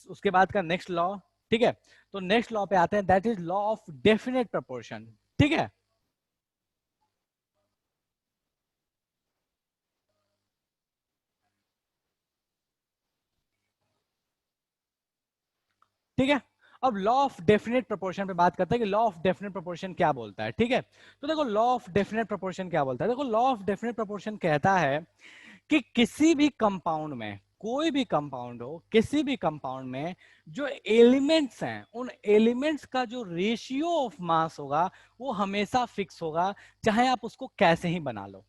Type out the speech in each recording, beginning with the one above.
उसके बाद का नेक्स्ट लॉ, ठीक है। तो नेक्स्ट लॉ पे आते हैं, that is law of definite proportion, ठीक है। ठीक है, अब लॉ ऑफ डेफिनेट प्रोपोर्शन पे बात करते हैं कि लॉ ऑफ डेफिनेट प्रोपोर्शन क्या बोलता है, ठीक है। तो देखो लॉ ऑफ डेफिनेट प्रोपोर्शन क्या बोलता है, देखो लॉ ऑफ डेफिनेट प्रोपोर्शन कहता है कि किसी भी कंपाउंड में, कोई भी कंपाउंड हो, किसी भी कंपाउंड में जो एलिमेंट्स हैं, उन एलिमेंट्स का जो रेशियो ऑफ मास होगा वो हमेशा फिक्स होगा, चाहे आप उसको कैसे ही बना लो।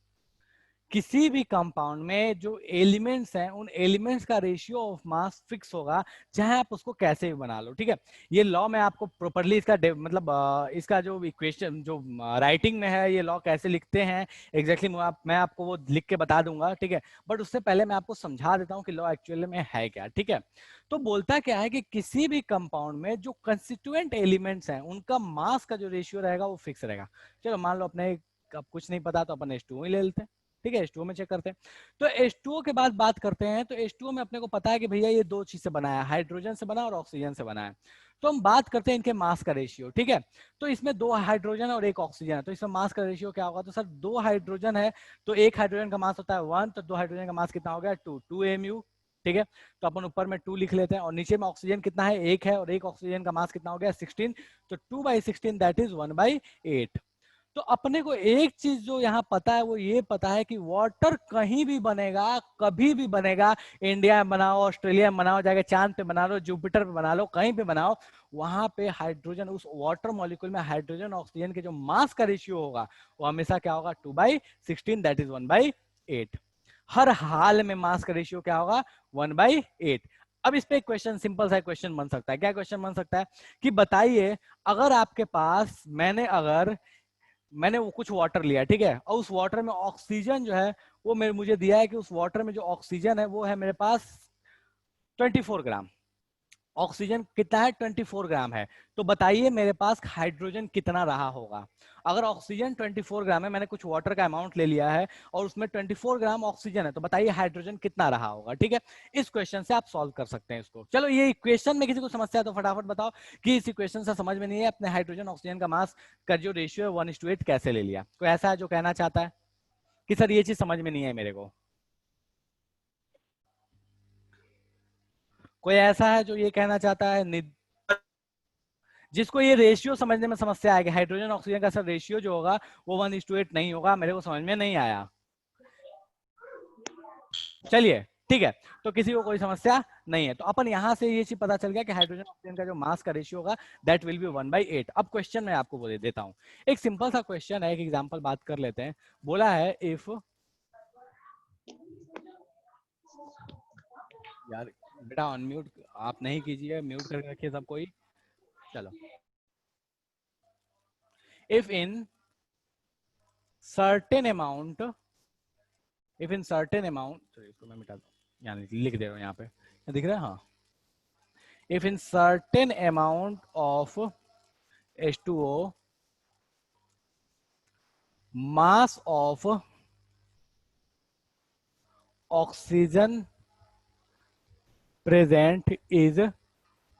किसी भी कंपाउंड में जो एलिमेंट्स हैं, उन एलिमेंट्स का रेशियो ऑफ मास फिक्स होगा, चाहे आप उसको कैसे भी बना लो, ठीक है। ये लॉ मैं आपको प्रॉपर्ली इसका मतलब इसका जो इक्वेशन जो राइटिंग में है, ये लॉ कैसे लिखते हैं एग्जैक्टली मैं आपको वो लिख के बता दूंगा, ठीक है। बट उससे पहले मैं आपको समझा देता हूँ कि लॉ एक्चुअली में है क्या, ठीक है। तो बोलता क्या है कि किसी भी कंपाउंड में जो कंस्टिट्यूएंट एलिमेंट्स हैं, उनका मास का जो रेशियो रहेगा वो फिक्स रहेगा। चलो मान लो अपने अब कुछ नहीं पता तो अपन H2O ही ले लेते हैं, ठीक है। H2O में चेक करते हैं। तो H2O के बाद बात करते हैं, तो H2O में अपने को पता है कि भैया ये दो चीज से बना है, हाइड्रोजन से बना और ऑक्सीजन से बना है। तो हम बात करते हैं इनके मास का रेशियो, ठीक है। तो इसमें दो हाइड्रोजन और एक ऑक्सीजन है, तो इसमें मास का रेशियो क्या होगा, तो सर दो हाइड्रोजन है तो एक हाइड्रोजन का मास होता है 1, तो दो हाइड्रोजन का मास कितना हो गया 2 MU, ठीक है। तो अपन ऊपर में 2 लिख लेते हैं, और नीचे में ऑक्सीजन कितना है, एक है, और एक ऑक्सीजन का मास कितना हो गया 16, तो 2/16 दैट इज 1/8। तो अपने को एक चीज जो यहाँ पता है वो ये पता है कि वाटर कहीं भी बनेगा, कभी भी बनेगा, इंडिया में बनाओ, ऑस्ट्रेलिया में बनाओ, जाके चांद पे बना लो, जुपिटर पे बना लो, कहीं पे बनाओ, वहां पे हाइड्रोजन, उस वाटर मॉलिक्यूल में हाइड्रोजन ऑक्सीजन के जो मास का रेशियो होगा वो हमेशा क्या होगा 2/16 दैट इज 1/8। हर हाल में मास का रेशियो क्या होगा 1/8। अब इस पे क्वेश्चन, सिंपल सा क्वेश्चन बन सकता है, क्या क्वेश्चन बन सकता है कि बताइए अगर आपके पास मैंने वो कुछ वाटर लिया, ठीक है, और उस वाटर में ऑक्सीजन जो है वो मुझे दिया है कि उस वाटर में जो ऑक्सीजन है वो है मेरे पास 24 ग्राम। ऑक्सीजन कितना है 24 ग्राम है। तो बताइए मेरे पास हाइड्रोजन कितना रहा होगा। अगर ऑक्सीजन 24 ग्राम है, मैंने कुछ वाटर का अमाउंट ले लिया है और उसमें 24 ग्राम ऑक्सीजन है, तो बताइए हाइड्रोजन कितना रहा होगा, ठीक है। इस क्वेश्चन से आप सॉल्व कर सकते हैं इसको। चलो ये इक्वेशन में किसी को समस्या है तो फटाफट बताओ कि इस इक्वेशन से समझ में नहीं है, अपने हाइड्रोजन ऑक्सीजन का मास का जो रेशियो है 1:8 कैसे ले लिया। कोई ऐसा है जो कहना चाहता है कि सर ये चीज समझ में नहीं है मेरे को? कोई ऐसा है जो ये कहना चाहता है जिसको ये रेशियो समझने में समस्या आएगी, हाइड्रोजन ऑक्सीजन का सर रेशियो जो होगा वो 1:8 नहीं होगा, मेरे को समझ में नहीं आया। चलिए ठीक है, तो किसी को कोई समस्या नहीं है, तो अपन यहां से ये चीज पता चल गया कि हाइड्रोजन ऑक्सीजन का जो मास का रेशियो होगा दैट विल बी 1/8। अब क्वेश्चन मैं आपको बोल देता हूं, एक सिंपल सा क्वेश्चन है, एक एग्जांपल बात कर लेते हैं। बोला है इफ, यार बेटा अनम्यूट आप नहीं कीजिए, म्यूट करके रखिए सब कोई। चलो, if in certain amount, if in certain amount, चलिए इसको मैं मिटा दूं, यहाँ लिख दे रहा हूँ यहाँ पे, दिख रहा है हाँ। If in certain amount of H2O, mass of oxygen present is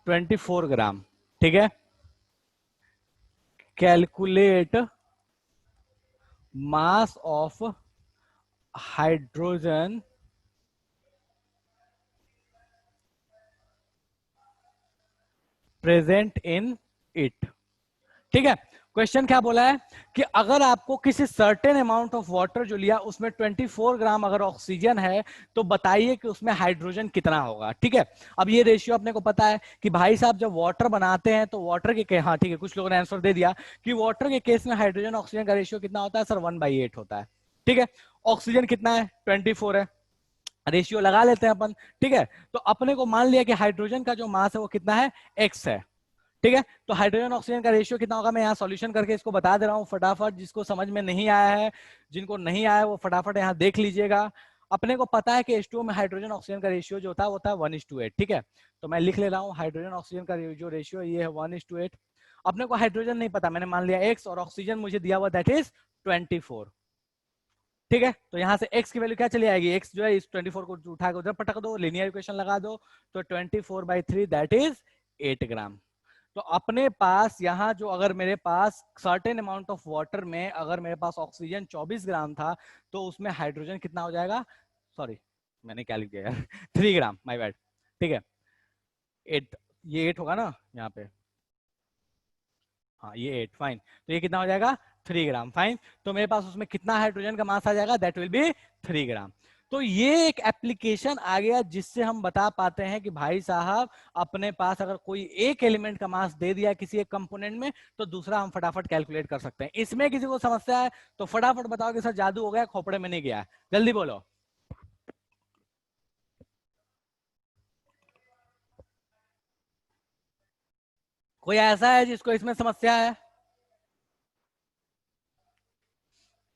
24 ग्राम, ठीक है। Calculate mass of hydrogen present in it, ठीक है। क्वेश्चन क्या बोला है कि अगर आपको किसी सर्टेन अमाउंट ऑफ वाटर जो लिया उसमें 24 ग्राम अगर ऑक्सीजन है तो बताइए कि उसमें हाइड्रोजन कितना होगा, ठीक है। अब ये रेशियो अपने को पता है कि भाई साहब जब वाटर बनाते हैं तो वाटर के, हाँ ठीक है, कुछ लोगों ने आंसर दे दिया कि वाटर के केस में हाइड्रोजन ऑक्सीजन का रेशियो कितना होता है सर 1/8 होता है, ठीक है। ऑक्सीजन कितना है 24 है, रेशियो लगा लेते हैं अपन, ठीक है। तो अपने को मान लिया कि हाइड्रोजन का जो मास है वो कितना है x है, ठीक है। तो हाइड्रोजन ऑक्सीजन का रेशियो कितना होगा मैं यहाँ सॉल्यूशन करके इसको बता दे रहा हूँ फटाफट, जिसको समझ में नहीं आया है, जिनको नहीं आया वो फटाफट यहाँ देख लीजिएगा। अपने को पता है कि H2O में हाइड्रोजन ऑक्सीजन का रेशियो जो होता है वो होता है 1:8, ठीक है। तो मैं लिख ले रहा हूँ हाइड्रोजन ऑक्सीजन का जो रेशियो ये है 1:8। अपने को हाइड्रोजन नहीं पता, मैंने मान लिया x और ऑक्सीजन मुझे दिया हुआ दैट इज 24, ठीक है, तो यहाँ से x की वैल्यू क्या चली आएगी, x जो है इस 24 को उठा के उधर पटक दो, लीनियर इक्वेशन लगा दो, तो 24/3 दैट इज 8 ग्राम। तो अपने पास यहाँ जो अगर मेरे पास सर्टेन अमाउंट ऑफ वाटर में अगर मेरे पास ऑक्सीजन 24 ग्राम था, तो उसमें हाइड्रोजन कितना हो जाएगा, सॉरी मैंने क्या लिख दिया यार 3 ग्राम, माय बैड। ठीक है 8, ये 8 होगा ना यहाँ पे, हाँ ये 8 फाइन, तो ये कितना हो जाएगा 3 ग्राम फाइन। तो मेरे पास उसमें कितना हाइड्रोजन का मास आ जाएगा, दैट विल बी 3 ग्राम। तो ये एक एप्लीकेशन आ गया जिससे हम बता पाते हैं कि भाई साहब अपने पास अगर कोई एक एलिमेंट का मास दे दिया किसी एक कंपोनेंट में, तो दूसरा हम फटाफट कैलकुलेट कर सकते हैं। इसमें किसी को समस्या है तो फटाफट बताओ कि सर जादू हो गया, खोपड़े में नहीं गया, जल्दी बोलो। कोई ऐसा है जिसको इसमें समस्या है?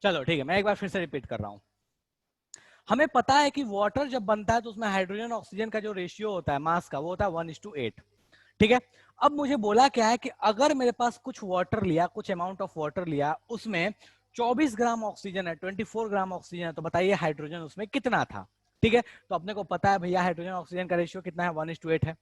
चलो ठीक है, मैं एक बार फिर से रिपीट कर रहा हूं। हमें पता है कि वाटर जब बनता है तो उसमें हाइड्रोजन ऑक्सीजन का जो रेशियो होता है मास का, वो होता है 1:8। ठीक है, अब मुझे बोला क्या है कि अगर मेरे पास कुछ वाटर लिया, कुछ अमाउंट ऑफ वाटर लिया, उसमें 24 ग्राम ऑक्सीजन है, 24 ग्राम ऑक्सीजन है, तो बताइए हाइड्रोजन उसमें कितना था। ठीक है, तो अपने को पता है भैया हाइड्रोजन ऑक्सीजन का रेशियो कितना है, 1:8 है।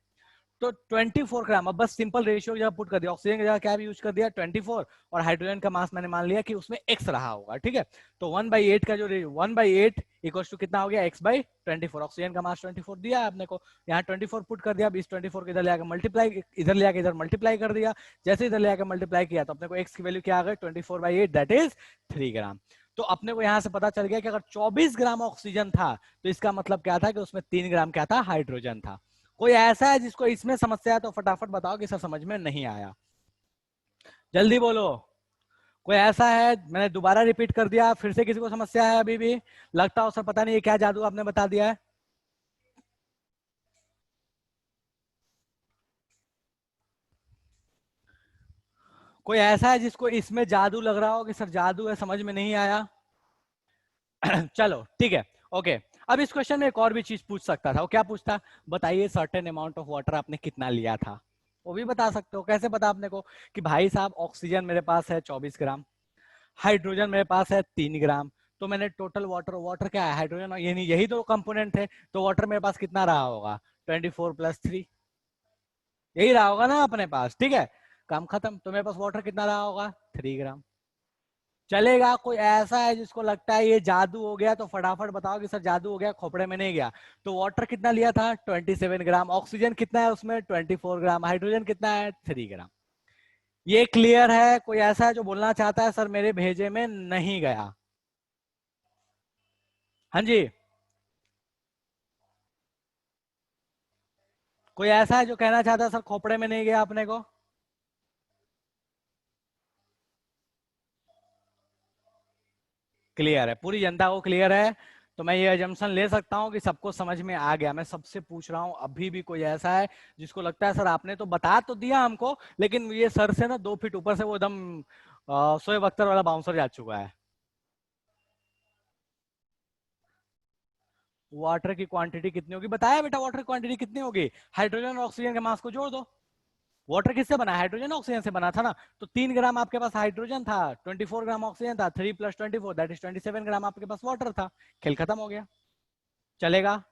तो 24 ग्राम, अब बस सिंपल रेशियो जब पुट कर दिया, ऑक्सीजन की जगह क्या भी यूज कर दिया 24, और हाइड्रोजन का मास मैंने मान लिया कि उसमें x रहा होगा। ठीक है, तो 1/8 का जो 1/8 इक्वल्स टू कितना हो गया, x/24। ऑक्सीजन का मास 24 दिया आपने को, यहाँ 24 पुट कर दिया, 24 को इधर ले आकर मल्टीप्लाई, इधर ले आकर इधर मल्टीप्लाई कर दिया। जैसे इधर ले आकर मल्टीप्लाई किया तो अपने को x की वैल्यू क्या आ गई, 24/8 दैट इज 3 ग्राम। तो अपने को यहां से पता चल गया कि अगर 24 ग्राम ऑक्सीजन था तो इसका मतलब क्या था कि उसमें 3 ग्राम क्या था, हाइड्रोजन था। कोई ऐसा है जिसको इसमें समस्या है तो फटाफट बताओ कि सर समझ में नहीं आया, जल्दी बोलो। कोई ऐसा है, मैंने दोबारा रिपीट कर दिया, फिर से किसी को समस्या है अभी भी? लगता हो सर पता नहीं ये क्या जादू आपने बता दिया है। कोई ऐसा है जिसको इसमें जादू लग रहा हो कि सर जादू है, समझ में नहीं आया? चलो ठीक है, ओके। अब इस क्वेश्चन में एक और भी चीज पूछ सकता था, वो क्या पूछता, बताइए सर्टेन अमाउंट ऑफ वाटर आपने कितना लिया था। वो भी बता सकते हो, कैसे पता आपने को कि भाई साहब ऑक्सीजन मेरे पास है 24 ग्राम, हाइड्रोजन मेरे पास है 3 ग्राम, तो मैंने टोटल वाटर, वाटर क्या है हाइड्रोजन, यही यही तो कंपोनेंट है, तो वाटर मेरे पास कितना रहा होगा, 24+3, यही रहा होगा ना अपने पास। ठीक है, काम खत्म। तो मेरे पास वाटर कितना रहा होगा, 3 ग्राम। चलेगा, कोई ऐसा है जिसको लगता है ये जादू हो गया तो फटाफट बताओ कि सर जादू हो गया, खोपड़े में नहीं गया। तो वाटर कितना लिया था, 27 ग्राम, ऑक्सीजन कितना है उसमें 24 ग्राम, हाइड्रोजन कितना है 3 ग्राम। ये क्लियर है? कोई ऐसा है जो बोलना चाहता है सर मेरे भेजे में नहीं गया? हाँ जी, कोई ऐसा है जो कहना चाहता है सर खोपड़े में नहीं गया अपने को? क्लियर है, पूरी जनता को क्लियर है? तो मैं ये एजम्पशन ले सकता हूँ कि सबको समझ में आ गया। मैं सबसे पूछ रहा हूँ अभी भी कोई ऐसा है जिसको लगता है सर आपने तो बता तो दिया हमको, लेकिन ये सर से ना 2 फीट ऊपर से वो एकदम शोएब अख्तर वाला बाउंसर जा चुका है। वाटर की क्वांटिटी कितनी होगी, बताया बेटा, वाटर की क्वांटिटी कितनी होगी, हाइड्रोजन और ऑक्सीजन के मास को जोड़ दो। वाटर किससे बना है, हाइड्रोजन ऑक्सीजन से बना था ना, तो 3 ग्राम आपके पास हाइड्रोजन था, 24 ग्राम ऑक्सीजन था, 3 + 24 दैट इज 27 ग्राम आपके पास वाटर था। खेल खत्म हो गया। चलेगा?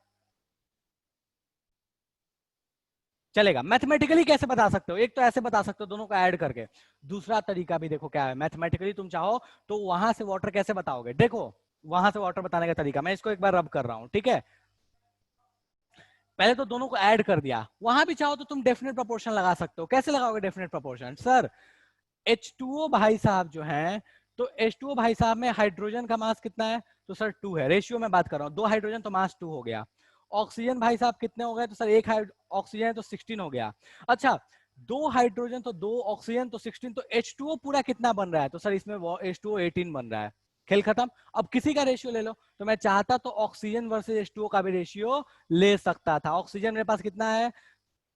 चलेगा। मैथमेटिकली कैसे बता सकते हो, एक तो ऐसे बता सकते हो दोनों को ऐड करके, दूसरा तरीका भी देखो क्या है, मैथमेटिकली तुम चाहो तो वहां से वाटर कैसे बताओगे, देखो वहां से वाटर बताने का तरीका, मैं इसको एक बार रब कर रहा हूं। ठीक है, पहले तो दोनों को ऐड कर दिया, वहां भी चाहो तो तुम डेफिनेट प्रोपोर्शन लगा सकते हो। कैसे लगाओगे डेफिनेट प्रोपोर्शन, सर H2O भाई साहब जो है, तो H2O भाई साहब में हाइड्रोजन का मास कितना है, तो सर 2 है, रेशियो में बात कर रहा हूँ, 2 हाइड्रोजन तो मास 2 हो गया। ऑक्सीजन भाई साहब कितने हो गए, तो सर एक ऑक्सीजन है तो 16 हो गया। अच्छा, 2 हाइड्रोजन तो 2 ऑक्सीजन तो 16, तो H2O पूरा कितना बन रहा है, तो सर इसमें H2O 18 बन रहा है। खेल खत्म। अब किसी का रेशियो ले लो, तो मैं चाहता तो ऑक्सीजन वर्सेस H2O का भी रेशियो ले सकता था। ऑक्सीजन मेरे पास कितना है,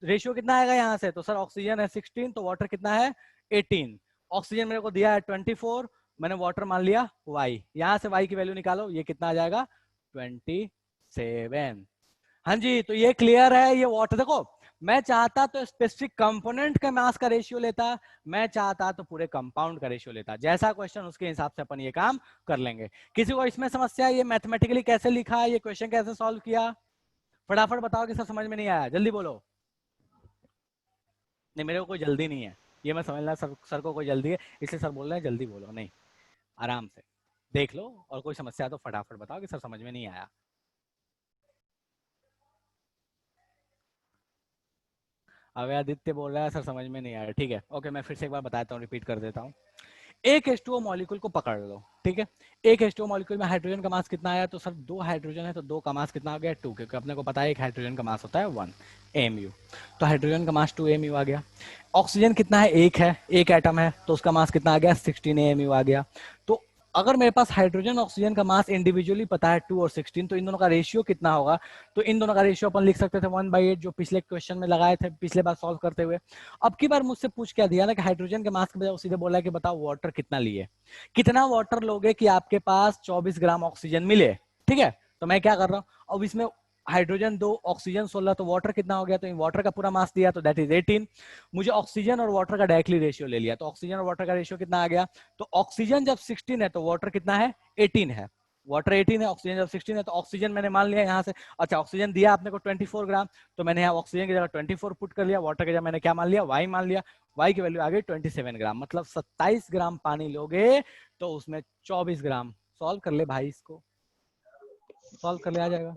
रेशियो कितना आएगा यहाँ से, तो सर ऑक्सीजन है 16 तो वाटर कितना है 18। ऑक्सीजन मेरे को दिया है 24, मैंने वाटर मान लिया y, यहाँ से y की वैल्यू निकालो, ये कितना आ जाएगा 27। हाँ जी, तो ये क्लियर है, ये वाटर देखो मैं चाहता तो स्पेसिफिक कंपोनेंट के मास का रेशियो लेता, मैं चाहता तो पूरे कंपाउंड का रेशियो लेता। जैसा क्वेश्चन उसके हिसाब से अपन ये काम कर लेंगे। किसी को इसमें समस्या है, ये मैथमेटिकली कैसे लिखा, ये क्वेश्चन कैसे सॉल्व किया, फटाफट बताओ कि सर समझ में नहीं आया, जल्दी बोलो। नहीं मेरे को कोई जल्दी नहीं है, ये मैं समझ रहा, सर को कोई जल्दी है इसलिए सर बोल रहे हैं जल्दी बोलो, नहीं आराम से देख लो, और कोई समस्या है तो फटाफट बताओ कि सर समझ में नहीं आया। अवे आदित्य बोल रहा है सर समझ में नहीं आया, ठीक है ओके, मैं फिर से एक बार बताता हूँ, रिपीट कर देता हूँ। एक H2O मॉलिक्यूल को पकड़ लो, ठीक है। एक H2O मॉलिक्यूल में हाइड्रोजन का मास कितना आया, तो सर 2 हाइड्रोजन है तो 2 का मास कितना आ गया 2, क्योंकि अपने को पता है एक हाइड्रोजन का मास होता है 1 AMU, तो हाइड्रोजन का मास 2 AMU आ गया। ऑक्सीजन कितना है, एक है, एक एटम है, तो उसका मास कितना आ गया 16 AMU आ गया। तो अगर मेरे पास हाइड्रोजन ऑक्सीजन का मास इंडिविजुअली पता है 2 और 16, तो इन दोनों का रेशियो कितना होगा, तो इन दोनों का रेशियो अपन लिख सकते थे 1/8, जो पिछले क्वेश्चन में लगाए थे पिछले बार सॉल्व करते हुए। अब की बार मुझसे पूछ क्या दिया ना कि हाइड्रोजन के मास के बजाय सीधे बोला कि बताओ वाटर कितना लिए, कितना वाटर लोगे कि आपके पास 24 ग्राम ऑक्सीजन मिले, ठीक है। तो मैं क्या कर रहा हूं, अब इसमें हाइड्रोजन 2 ऑक्सीजन 16, तो वाटर कितना हो गया, तो वाटर का पूरा मास दिया तो दैट इज 18। मुझे ऑक्सीजन और वाटर का डायरेक्टली रेशियो ले लिया, तो ऑक्सीजन और वाटर का रेशियो कितना आ गया, तो ऑक्सीजन जब 16 है तो वाटर कितना है 18 है, वाटर 18 है, ऑक्सीजन जब 16 है, तो ऑक्सीजन मैंने मान लिया यहाँ से, अच्छा ऑक्सीजन दिया आपने को 24 ग्राम, तो मैंने यहाँ ऑक्सीजन की जगह 24 पुट कर लिया, वाटर की जगह मैंने क्या मान लिया y मान लिया, y की वैल्यू आ गई 27 ग्राम, मतलब 27 ग्राम पानी लोगे तो उसमें 24 ग्राम, सॉल्व कर ले भाई, इसको सॉल्व कर ले, आ जाएगा।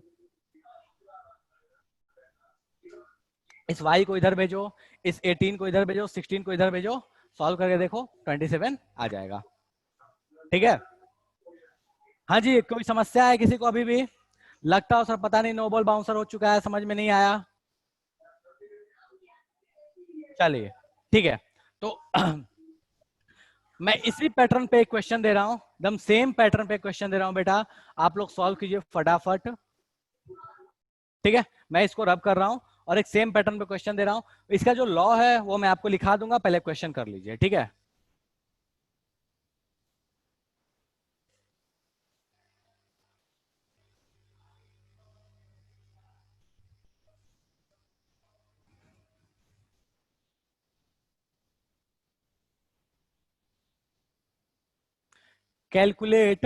इस y को इधर भेजो, इस 18 को इधर भेजो, 16 को इधर भेजो, सॉल्व करके देखो 27 आ जाएगा, ठीक है। हाँ जी, कोई समस्या है किसी को अभी भी, लगता हो सर पता नहीं नो बॉल बाउंसर हो चुका है, समझ में नहीं आया, चलिए ठीक है। तो मैं इसी पैटर्न पे एक क्वेश्चन दे रहा हूं, एकदम सेम पैटर्न पे क्वेश्चन दे रहा हूं बेटा, आप लोग सॉल्व कीजिए फटाफट, ठीक है। मैं इसको रब कर रहा हूं और एक सेम पैटर्न पे क्वेश्चन दे रहा हूं, इसका जो लॉ है वो मैं आपको लिखा दूंगा, पहले क्वेश्चन कर लीजिए, ठीक है। Calculate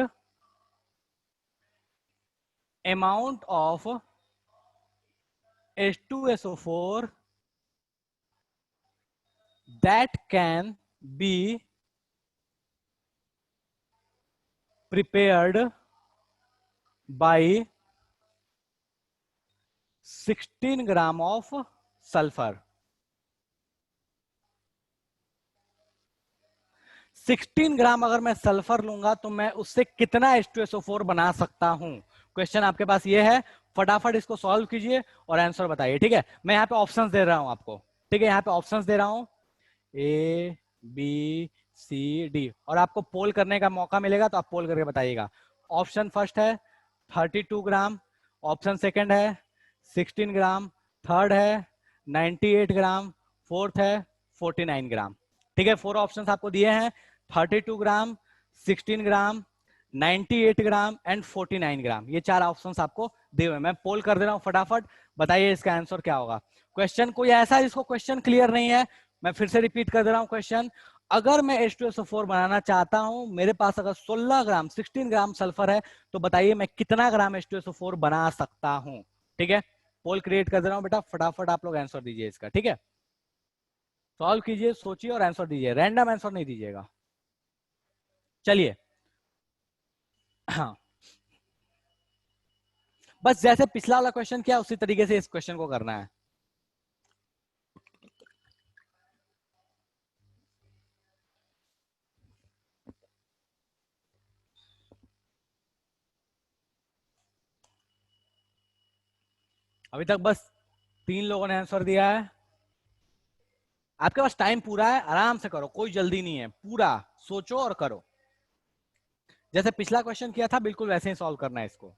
amount of H2SO4 that can be prepared by 16 gram of sulphur. 16 ग्राम अगर मैं सल्फर लूंगा तो मैं उससे कितना H2SO4 बना सकता हूं, क्वेश्चन आपके पास ये है, फटाफट इसको सॉल्व कीजिए और आंसर बताइए, ठीक है। मैं यहाँ पे ऑप्शंस दे रहा हूं आपको, ठीक है, यहाँ पे ऑप्शंस दे रहा हूं A B C D, और आपको पोल करने का मौका मिलेगा तो आप पोल करके बताइएगा। ऑप्शन फर्स्ट है 32 ग्राम, ऑप्शन सेकंड है 16 ग्राम, थर्ड है 98 ग्राम, फोर्थ है 49 ग्राम, ठीक है। 4 ऑप्शंस आपको दिए हैं, 32 ग्राम, 16 ग्राम, 98 ग्राम एंड 49 ग्राम, ये 4 ऑप्शंस आपको दिए हुए। मैं पोल कर दे रहा हूं, फटाफट बताइए इसका आंसर क्या होगा। क्वेश्चन कोई ऐसा है जिसको क्वेश्चन क्लियर नहीं है, मैं फिर से रिपीट कर दे रहा हूं क्वेश्चन, अगर मैं H2SO4 बनाना चाहता हूं, मेरे पास अगर 16 ग्राम 16 ग्राम सल्फर है, तो बताइए मैं कितना ग्राम H2SO4 बना सकता हूं, ठीक है। पोल क्रिएट कर दे रहा हूं बेटा, फटाफट आप लोग आंसर दीजिए इसका, ठीक है। सॉल्व कीजिए, सोचिए और आंसर दीजिए, रैंडम आंसर नहीं दीजिएगा। चलिए हाँ, बस जैसे पिछला वाला क्वेश्चन किया उसी तरीके से इस क्वेश्चन को करना है। अभी तक बस 3 लोगों ने आंसर दिया है, आपके पास टाइम पूरा है, आराम से करो, कोई जल्दी नहीं है, पूरा सोचो और करो, जैसे पिछला क्वेश्चन किया था बिल्कुल वैसे ही सॉल्व करना है इसको।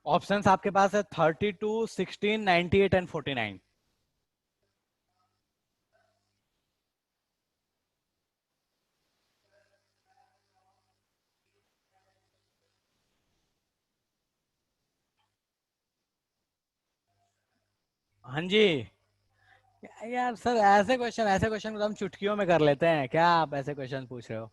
ऑप्शंस आपके पास है 32, 16, 98 एंड 49। हाँ जी। यार सर, ऐसे क्वेश्चन तो हम चुटकियों में कर लेते हैं, क्या आप ऐसे क्वेश्चन पूछ रहे हो?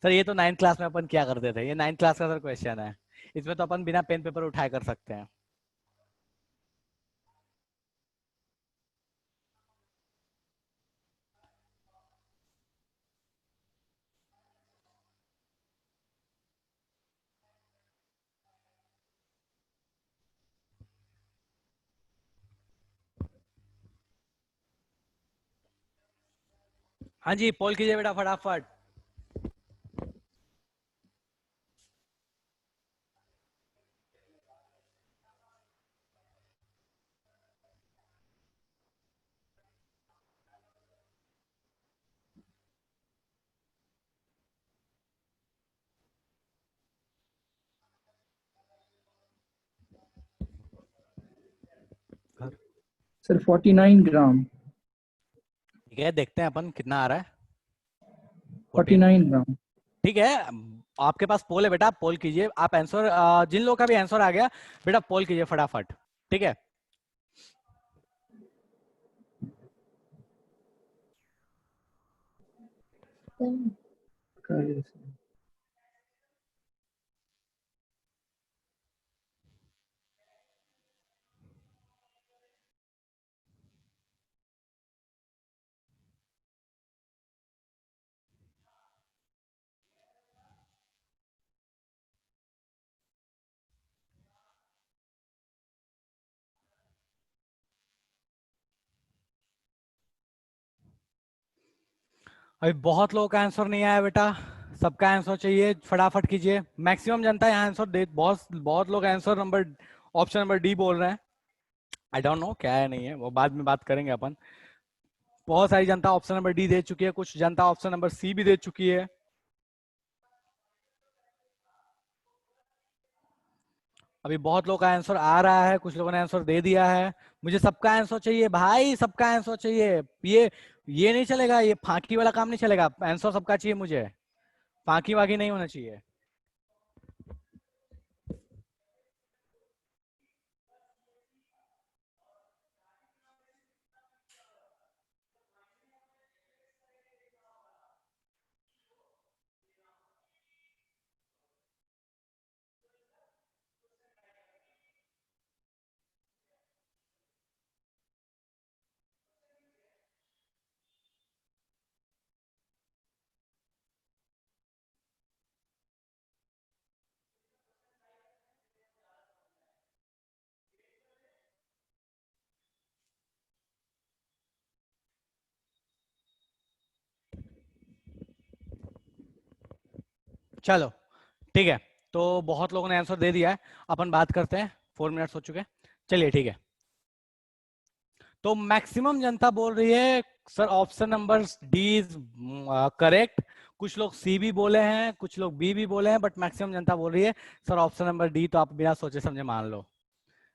सर ये तो 9th क्लास में अपन क्या करते थे, ये 9th क्लास का सर क्वेश्चन है। इसमें तो अपन बिना पेन पेपर उठाए कर सकते हैं। हाँ जी, पोल कीजिए बेटा फटाफट। सर 49 ग्राम। ठीक है, देखते हैं अपन कितना आ रहा है। 14। 49 ग्राम। ठीक है, आपके पास पोल है बेटा, आप पोल कीजिए। आप आंसर, जिन लोगों का भी आंसर आ गया बेटा, पोल कीजिए फटाफट। ठीक है। अभी बहुत लोगों का आंसर नहीं आया बेटा, सबका आंसर चाहिए, फटाफट कीजिए। मैक्सिमम जनता यहाँ आंसर दे, बहुत बहुत लोग answer number, option number D बोल रहे हैं। आई डोंट नो क्या है नहीं है, वो बाद में बात करेंगे अपन। बहुत सारी जनता ऑप्शन नंबर डी दे चुकी है, कुछ जनता ऑप्शन नंबर सी भी दे चुकी है। अभी बहुत लोगों का आंसर आ रहा है, कुछ लोगों ने आंसर दे दिया है। मुझे सबका आंसर चाहिए भाई, सबका आंसर चाहिए। ये नहीं चलेगा, ये फांकी वाला काम नहीं चलेगा, आंसर सबका चाहिए मुझे। फांकी वाकी नहीं होना चाहिए। चलो ठीक है, तो बहुत लोगों ने आंसर दे दिया है, अपन बात करते हैं। 4 मिनट्स हो चुके हैं, चलिए ठीक है। तो मैक्सिमम जनता बोल रही है sir option number D is correct. कुछ लोग सी भी बोले हैं, कुछ लोग बी भी बोले हैं, बट मैक्सिमम जनता बोल रही है सर ऑप्शन नंबर डी, तो आप बिना सोचे समझे मान लो।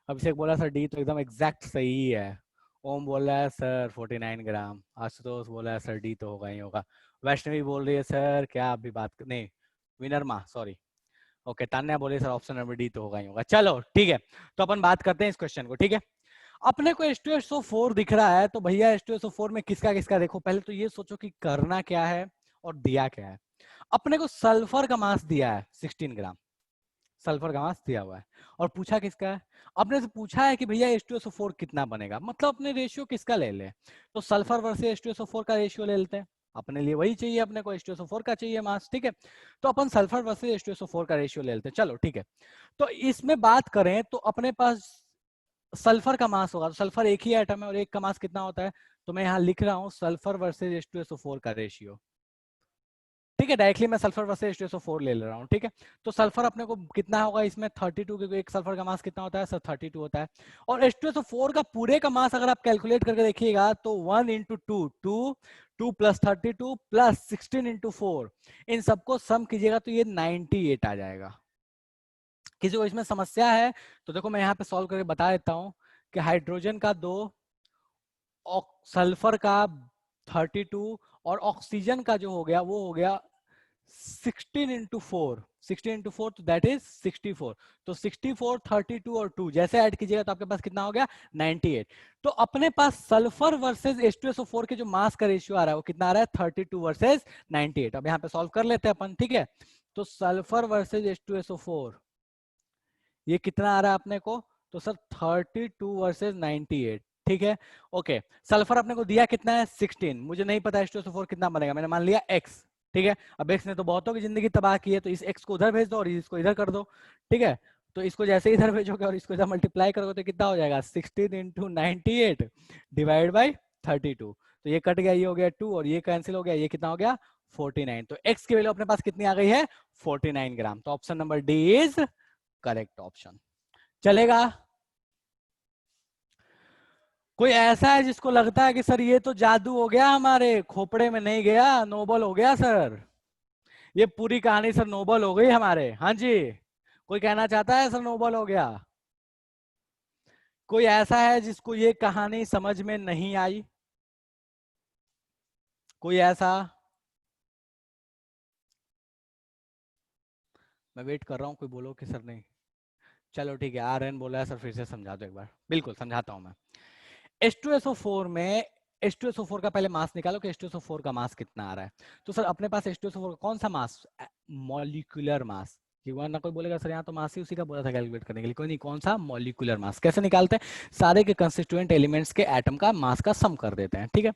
अभिषेक बोला सर डी तो एकदम एग्जैक्ट सही है। ओम बोल रहा है सर 49 ग्राम। आशुतोष बोला है सर डी तो होगा ही होगा। वैष्णवी बोल रही है सर क्या अभी बात नहीं, विनर्मा सॉरी। ओके, तान्या बोले सर ऑप्शन नंबर डी तो होगा ही होगा। चलो ठीक है, तो अपन बात करते हैं इस क्वेश्चन को। ठीक है, अपने को H2SO4 दिख रहा है, तो भैया H2SO4 में किसका किसका देखो, पहले तो ये सोचो कि करना क्या है और दिया क्या है। अपने को सल्फर का मास दिया है 16 ग्राम, सल्फर का मास दिया हुआ है। और पूछा किसका है, अपने से पूछा है कि भैया H2SO4 कितना बनेगा, मतलब अपने रेशियो किसका ले ले। तो सल्फर वर्सेस H2SO4 का रेशियो ले लेते हैं, अपने लिए वही चाहिए, अपने को H2SO4 का चाहिए मास। ठीक है, तो अपन सल्फर वर्सेस H2SO4 का रेशियो ले लेते हैं। चलो ठीक है, तो इसमें बात करें तो अपने पास सल्फर का मास होगा, तो सल्फर एक ही एटम है और एक का मास कितना होता है, तो मैं यहाँ लिख रहा हूँ सल्फर वर्सेस H2SO4 का रेशियो। ठीक है, डायरेक्टली मैं सल्फर वर्सेस H2SO4 ले रहा हूँ। ठीक है, तो सल्फर अपने को कितना होगा इसमें 32, क्योंकि एक सल्फर का मास कितना होता है सर 32 होता है। और H2SO4 का पूरे का मास अगर आप कैलकुलेट करके देखिएगा तो 1 into two, 2 plus 32 plus 16 into 4, इन सबको सम कीजिएगा तो ये 98 आ जाएगा। किसी को इसमें समस्या है तो देखो मैं यहाँ पे सॉल्व करके बता देता हूँ कि हाइड्रोजन का 2, सल्फर का 32 और ऑक्सीजन का जो हो गया वो हो गया 16 इंटू 4, 16 इंटू 4 तो दैट इज 64। तो 64, 32 और 2 जैसे ऐड कीजिएगा तो आपके पास कितना हो गया 98। तो अपने पास सल्फर वर्सेस H2SO4 के जो मास का रेशियो आ रहा है वो कितना आ रहा है 32 वर्सेस 98। अब यहाँ पे सॉल्व कर लेते हैं अपन, ठीक है। तो सल्फर वर्सेस H2SO4 ये कितना आ रहा है अपने को, तो सर 32 वर्सेस 98, ठीक है। ओके, सल्फर अपने को दिया कितना है 16, मुझे नहीं पता H2SO4 कितना बनेगा, मैंने मान लिया x, ठीक है। अब x ने तो बहुतों की जिंदगी तबाह की है, तो इस x को उधर भेज दो और इसको इधर कर दो, ठीक है। तो इसको जैसे इधर भेजोगे और इसको इधर मल्टीप्लाई करोगे तो कितना हो जाएगा 16 इंटू 98 डिवाइड बाई 32। तो ये कट गया, ये हो गया 2 और ये कैंसिल हो गया, ये कितना हो गया 49। तो x की वैल्यू अपने पास कितनी आ गई है 49 ग्राम। तो option number D is correct option. चलेगा। कोई ऐसा है जिसको लगता है कि सर ये तो जादू हो गया, हमारे खोपड़े में नहीं गया, नोबल हो गया सर, ये पूरी कहानी सर नोबल हो गई हमारे? हाँ जी, कोई कहना चाहता है सर नोबल हो गया? कोई ऐसा है जिसको ये कहानी समझ में नहीं आई? कोई ऐसा? मैं वेट कर रहा हूं, कोई बोलो कि सर नहीं। चलो ठीक है, आर्यन बोला है सर, फिर से समझा दो एक बार। बिल्कुल समझाता हूं मैं। H2SO4 में H2SO4 का पहले मास निकालो कि H2SO4 का मास कितना आ रहा है। तो सर अपने पास H2SO4 का कौन सा मास, मॉलिक्यूलर मास, ना कोई बोलेगा सर यहाँ तो मास ही उसी का बोला था कैलकुलेट करने के लिए, कोई नहीं, कौन सा मॉलिक्यूलर मास। कैसे निकालते हैं, सारे के कंस्टिट्यूएंट एलिमेंट्स के एटम का मास का सम कर देते हैं, ठीक है।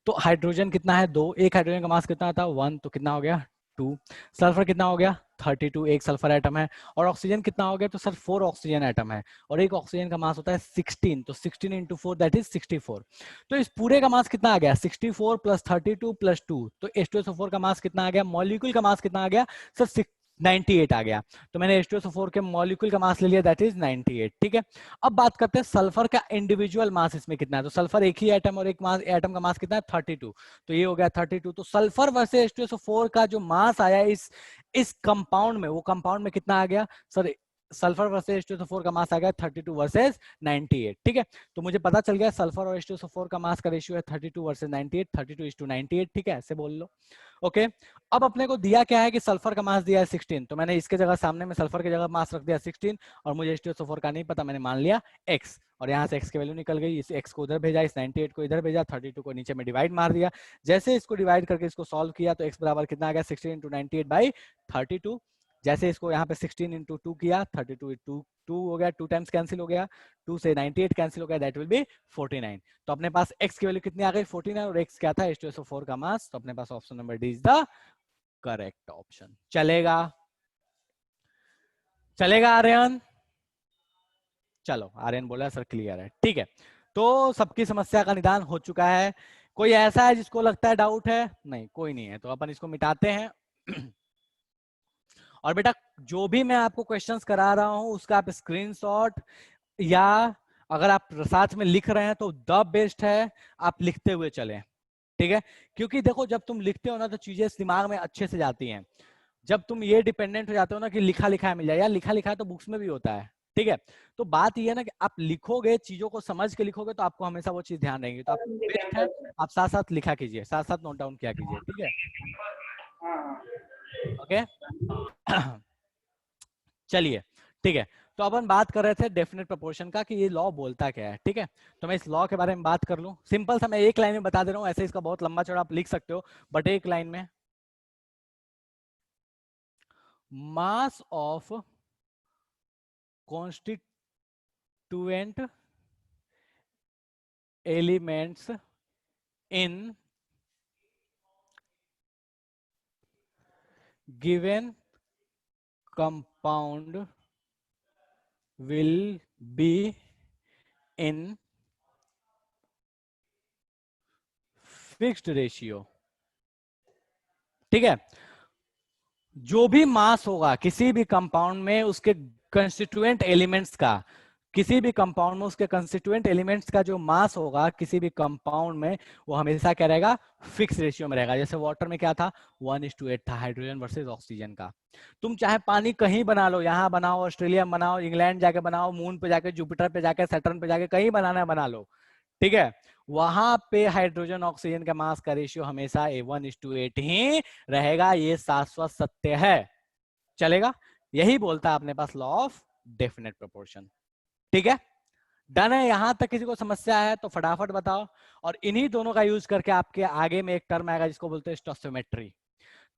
तो हाइड्रोजन कितना है 2, एक हाइड्रोजन का मास कितना था 1, तो कितना हो गया 2। सल्फर कितना हो गया 32, एक सल्फर एटम है। और ऑक्सीजन कितना हो गया, तो सर 4 ऑक्सीजन एटम है और एक ऑक्सीजन का मास होता है 16, तो 16 इंटू 4 दैट इज 64। तो इस पूरे का मास कितना आ गया 64 प्लस 32 प्लस 2, तो H2SO4 का मास कितना आ गया, मॉलिक्यूल का मास कितना आ गया सर 98 आ गया। तो मैंने H2SO4 के मॉलिक्यूल का मास ले लिया दैट इज 98, ठीक है। अब बात करते हैं सल्फर का इंडिविजुअल मास इसमें कितना है। तो सल्फर एक ही एटम और एक मास, एटम का मास कितना है 32, तो ये हो गया 32। तो सल्फर वर्सेस H2SO4 का जो मास आया इस कंपाउंड में, वो कंपाउंड में कितना आ गया सर, सल्फर वर्सेस H2SO4 का मास आ गया 32 वर्सेस 98, ठीक है। तो मुझे पता चल गया सल्फर और H2SO4 का मास का रेशियो है 32 वर्सेस 98, 32:98, ठीक है, ऐसे बोल लो। ओके, अब अपने को दिया क्या है कि सल्फर का मास दिया है 16, तो मैंने इसके जगह सामने में सल्फर की जगह मास रख दिया 16 और मुझे H2SO4 का नहीं पता, मैंने मान लिया x और यहाँ से x की वैल्यू निकल गई, इस x को उधर भेजा, इस 98 को इधर भेजा, 32 को नीचे में डिवाइड मार दिया। जैसे इसको डिवाइड करके इसको सॉल्व किया तो x बराबर कितना आ गया 16 इंटू 98/32। जैसे इसको यहाँ पे 16 इंटू 2 किया 32 2 2 हो गया, 2 टाइम्स कैंसिल हो गया, 2 से 98 कैंसिल हो गया, दैट विल बी 49। तो अपने पास x की वैल्यू कितनी आ गई 49 और x क्या था H2SO4 का मास। तो अपने पास option number D is the correct option. चलेगा? चलेगा आर्यन? चलो, आर्यन बोला सर क्लियर है, ठीक है। तो सबकी समस्या का निदान हो चुका है। कोई ऐसा है जिसको लगता है डाउट है? नहीं, कोई नहीं है, तो अपन इसको मिटाते हैं। और बेटा जो भी मैं आपको क्वेश्चंस करा रहा हूं उसका आप स्क्रीनशॉट या अगर आप साथ में लिख रहे हैं तो द बेस्ट है आप लिखते हुए चलें, ठीक है। क्योंकि देखो जब तुम लिखते हो ना तो चीजें दिमाग में अच्छे से जाती हैं। जब तुम ये डिपेंडेंट हो जाते हो ना कि लिखा लिखा मिल जाए, यार लिखा लिखा तो बुक्स में भी होता है, ठीक है। तो बात ये है ना कि आप लिखोगे, चीजों को समझ के लिखोगे तो आपको हमेशा वो चीज ध्यान रहेगी। तो आप बेस्ट है आप साथ साथ लिखा कीजिए, साथ साथ नोट डाउन किया कीजिए, ठीक है। ओके, चलिए, ठीक है। तो अपन बात कर रहे थे डेफिनेट प्रोपोर्शन का कि ये लॉ बोलता क्या है, ठीक है। तो मैं इस लॉ के बारे में बात कर लूं, सिंपल सा मैं एक लाइन में बता दे रहा हूं, ऐसे इसका बहुत लंबा चौड़ा आप लिख सकते हो, बट एक लाइन में mass of constituent elements in given compound will be in fixed ratio, ठीक है। जो भी मास होगा किसी भी कंपाउंड में उसके कंस्टिट्यूएंट एलिमेंट्स का, किसी भी कंपाउंड में उसके कंस्टिट्यूएंट एलिमेंट्स का जो मास होगा किसी भी कंपाउंड में वो हमेशा क्या रहेगा फिक्स रेशियो में रहेगा। जैसे वाटर में क्या था 1:8 था हाइड्रोजन वर्सेस ऑक्सीजन का। तुम चाहे पानी कहीं बना लो, यहाँ बनाओ, ऑस्ट्रेलिया में बनाओ, इंग्लैंड जाके बनाओ, मून पे जाके, जुपिटर पे जाके, सैटर्न पे जाके, कहीं बनाना है बना लो, ठीक है, वहां पे हाइड्रोजन ऑक्सीजन का मास का रेशियो हमेशा A1:8 ही रहेगा, ये शाश्वत सत्य है। चलेगा, यही बोलता है अपने पास लॉ ऑफ डेफिनेट प्रोपोर्शन। ठीक है, डन है। यहां तक किसी को समस्या है तो फटाफट बताओ। और इन्हीं दोनों का यूज करके आपके आगे में एक टर्म आएगा जिसको बोलते हैं स्टोसियोमेट्री।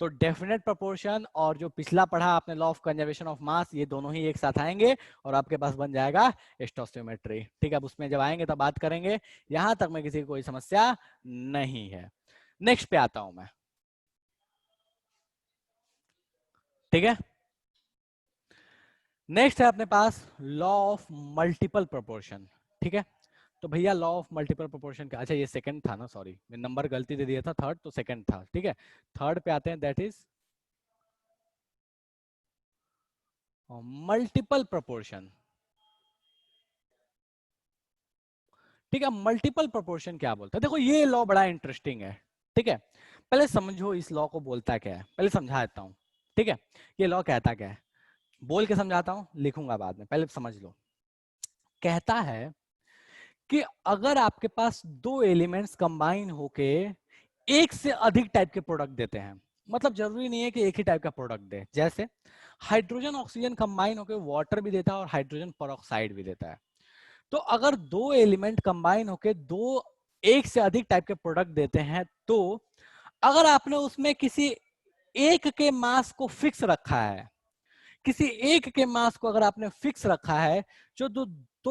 तो डेफिनेट प्रोपोर्शन और जो पिछला पढ़ा आपने law of conservation of mass, ये दोनों ही एक साथ आएंगे और आपके पास बन जाएगा स्टोसियोमेट्री। ठीक है, अब उसमें जब आएंगे तब बात करेंगे। यहां तक में किसी को कोई समस्या नहीं है। नेक्स्ट पे आता हूं मैं। ठीक है, नेक्स्ट है अपने पास लॉ ऑफ मल्टीपल प्रोपोर्शन। ठीक है, तो भैया लॉ ऑफ मल्टीपल प्रोपोर्शन का, अच्छा ये सेकंड था ना, सॉरी मैं नंबर गलती दे दिया था, थर्ड तो सेकंड था। ठीक है, थर्ड पे आते हैं, दैट इज मल्टीपल प्रोपोर्शन। ठीक है, मल्टीपल प्रोपोर्शन क्या बोलता है? देखो ये लॉ बड़ा इंटरेस्टिंग है। ठीक है, पहले समझो इस लॉ को बोलता क्या है, पहले समझा देता हूं। ठीक है, ये लॉ कहता क्या है, बोल के समझाता हूं, लिखूंगा बाद में, पहले समझ लो। कहता है कि अगर आपके पास दो एलिमेंट्स कंबाइन होके एक से अधिक टाइप के प्रोडक्ट देते हैं, मतलब जरूरी नहीं है कि एक ही टाइप का प्रोडक्ट दे, जैसे हाइड्रोजन ऑक्सीजन कंबाइन होकर वाटर भी देता है और हाइड्रोजन पेरोक्साइड भी देता है। तो अगर दो एलिमेंट कंबाइन होकर दो एक से अधिक टाइप के प्रोडक्ट देते हैं, तो अगर आपने उसमें किसी एक के मास को फिक्स रखा है, किसी एक के मास को अगर आपने फिक्स रखा है, तो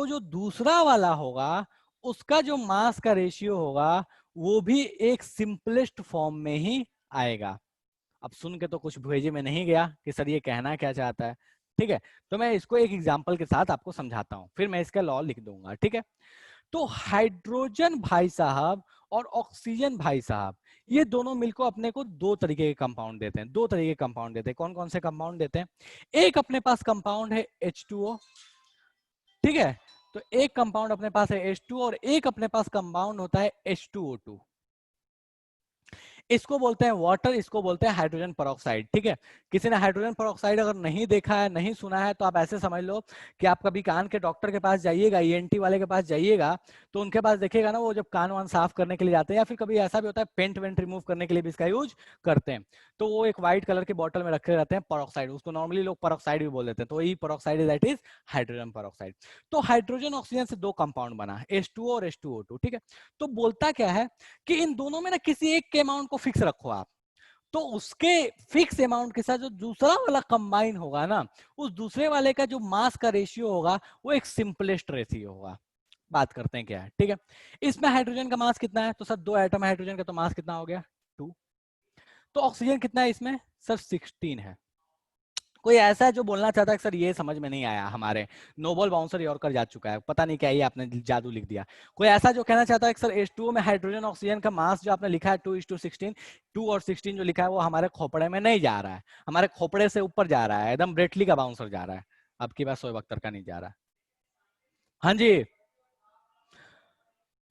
जो दूसरा वाला होगा उसका जो मास का रेशियो होगा वो भी एक सिंपलेस्ट फॉर्म में ही आएगा। अब सुन के तो कुछ भेजे में नहीं गया कि सर ये कहना क्या चाहता है। ठीक है, तो मैं इसको एक एग्जांपल के साथ आपको समझाता हूं, फिर मैं इसका लॉ लिख दूंगा। ठीक है, तो हाइड्रोजन भाई साहब और ऑक्सीजन भाई साहब, ये दोनों मिलकर अपने को दो तरीके के कंपाउंड देते हैं। दो तरीके के कंपाउंड देते हैं, कौन कौन से कंपाउंड देते हैं? एक अपने पास कंपाउंड है H2O। ठीक है, तो एक कंपाउंड अपने पास है H2O और एक अपने पास कंपाउंड होता है H2O2। इसको बोलते हैं वाटर, इसको बोलते हैं हाइड्रोजन पेरोक्साइड। ठीक है, किसी ने हाइड्रोजन पेरोक्साइड अगर नहीं देखा है, नहीं सुना है, तो आप ऐसे समझ लो कि आप कभी कान के डॉक्टर के पास जाइएगा, ईएनटी वाले के पास जाइएगा, तो उनके पास देखिएगा ना, वो जब कान वान साफ करने के लिए जाते हैं या फिर कभी ऐसा भी होता है पेंट वेंट रिमूव करने के लिए भी इसका यूज करते हैं, तो वो एक व्हाइट कलर के बॉटल में रखे रहते हैं पेरोक्साइड, उसको नॉर्मली लोग पेरोक्साइड भी बोल देते हैं। तो वही peroxide that is hydrogen peroxide. तो हाइड्रोजन ऑक्सीजन से दो कंपाउंड बना, H2O और H2O2। ठीक है, तो बोलता क्या है कि इन दोनों में ना किसी एक के अमाउंट को फिक्स रखो आप, तो उसके फिक्स अमाउंट के साथ जो दूसरा वाला कंबाइन होगा ना, उस दूसरे वाले का जो मास का रेशियो होगा वो एक सिंपलेस्ट रेशियो होगा। बात करते हैं क्या है। ठीक है, इसमें हाइड्रोजन का मास कितना है? तो सर दो एटम हाइड्रोजन का, तो मास कितना हो गया? 2। तो ऑक्सीजन कितना है इसमें? सर 16 है। कोई ऐसा है जो बोलना चाहता है कि सर ये समझ में नहीं आया, हमारे नोबल बाउंसर यॉर्कर जा चुका है, पता नहीं क्या ये आपने जादू लिख दिया। कोई ऐसा जो कहना चाहता है कि सर H2O में हाइड्रोजन ऑक्सीजन का मास जो आपने लिखा है 2:16, 2 और 16 जो लिखा है वो हमारे खोपड़े में नहीं जा रहा है, हमारे खोपड़े से ऊपर जा रहा है, एकदम ब्रेटली का बाउंसर जा रहा है, आपकी बात शोएब अख्तर का नहीं जा रहा। हाँ जी,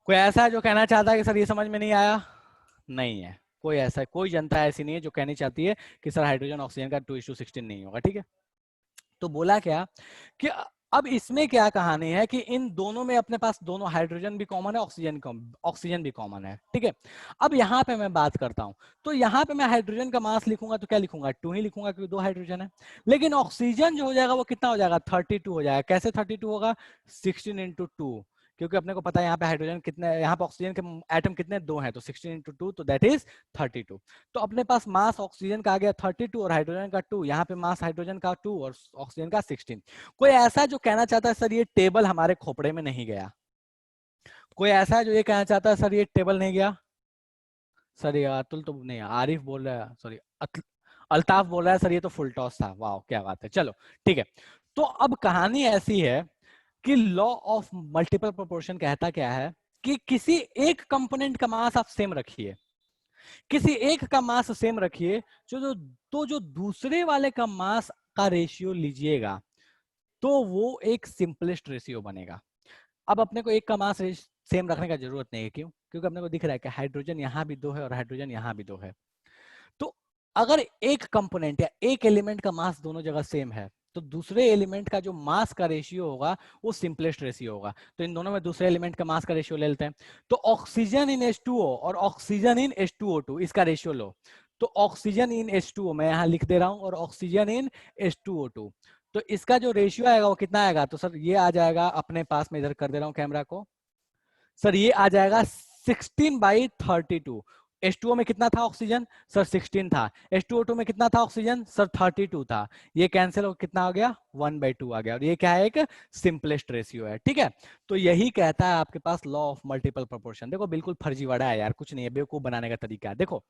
कोई ऐसा है जो कहना चाहता है कि सर ये समझ में नहीं आया? नहीं है कोई ऐसा, कोई जनता ऐसी नहीं है जो कहनी चाहती है कि सर हाइड्रोजन ऑक्सीजन का 2:16 नहीं होगा। ठीक है, तो बोला क्या कि अब इसमें क्या कहानी है कि इन दोनों में अपने पास दोनों हाइड्रोजन भी कॉमन है, ऑक्सीजन भी कॉमन है। ठीक है, अब यहाँ पे मैं बात करता हूँ, तो यहाँ पे मैं हाइड्रोजन का मास लिखूंगा तो क्या लिखूंगा? 2 ही लिखूंगा क्योंकि दो हाइड्रोजन है। लेकिन ऑक्सीजन जो हो जाएगा वो कितना हो जाएगा? 32 हो जाएगा। कैसे 32 होगा? 16 × 2, क्योंकि अपने को पता है यहाँ पे हाइड्रोजन कितने, यहाँ पे ऑक्सीजन के एटम कितने? दो हैं, तो 16 × 2 तो दैट इज 32। तो अपने पास मास ऑक्सीजन का आ गया 32 और हाइड्रोजन का 2, यहाँ पे मास हाइड्रोजन का 2 और ऑक्सीजन का 16। कोई ऐसा जो कहना चाहता है सर ये टेबल हमारे खोपड़े में नहीं गया? कोई ऐसा जो ये कहना चाहता है सर ये टेबल नहीं गया? सर ये अतुल तो नहीं, आरिफ बोल रहा है, सॉरी अल्ताफ बोल रहा है सर ये तो फुल टॉस था। वाह क्या बात है, चलो ठीक है। तो अब कहानी ऐसी है कि लॉ ऑफ मल्टीपल प्रोपोर्शन कहता क्या है कि किसी एक कंपोनेंट का मास आप सेम रखिए, किसी एक का मास सेम रखिए, जो दूसरे वाले का मास का रेशियो लीजिएगा तो वो एक सिंपलेस्ट रेशियो बनेगा। अब अपने को एक का मास सेम रखने का जरूरत नहीं है, क्यों? क्योंकि अपने को दिख रहा है कि हाइड्रोजन यहाँ भी दो है और हाइड्रोजन यहाँ भी दो है। तो अगर एक कंपोनेंट या एक एलिमेंट का मास दोनों जगह सेम है तो दूसरे एलिमेंट का जो मास का रेशियो होगा वो सिंपलेस्ट रेशियो होगा। तो इन दोनों में दूसरे एलिमेंट का मास का रेशियो ले लेते हैं। तो ऑक्सीजन इन H2O और ऑक्सीजन इन H2O2 इसका रेशियो लो। तो ऑक्सीजन इन H2O मैं यहां लिख दे रहा हूं और ऑक्सीजन इन H2O2, तो इसका जो रेशियो आएगा वो कितना आएगा? तो सर ये आ जाएगा अपने पास में, इधर कर दे रहा हूं कैमरा को, सर ये आ जाएगा 16/32। H2O में कितना था ऑक्सीजन? सर 16 था। H2O2 में कितना था ऑक्सीजन? सर 32 था। ये कैंसिल हो कितना हो गया? 1/2 आ गया। और ये क्या है? एक सिंपलेस्ट रेशियो है। ठीक है, तो यही कहता है आपके पास लॉ ऑफ मल्टीपल प्रोपोर्शन। देखो बिल्कुल फर्जीवाड़ा है यार, कुछ नहीं है, बेवकूफ बनाने का तरीका है। देखो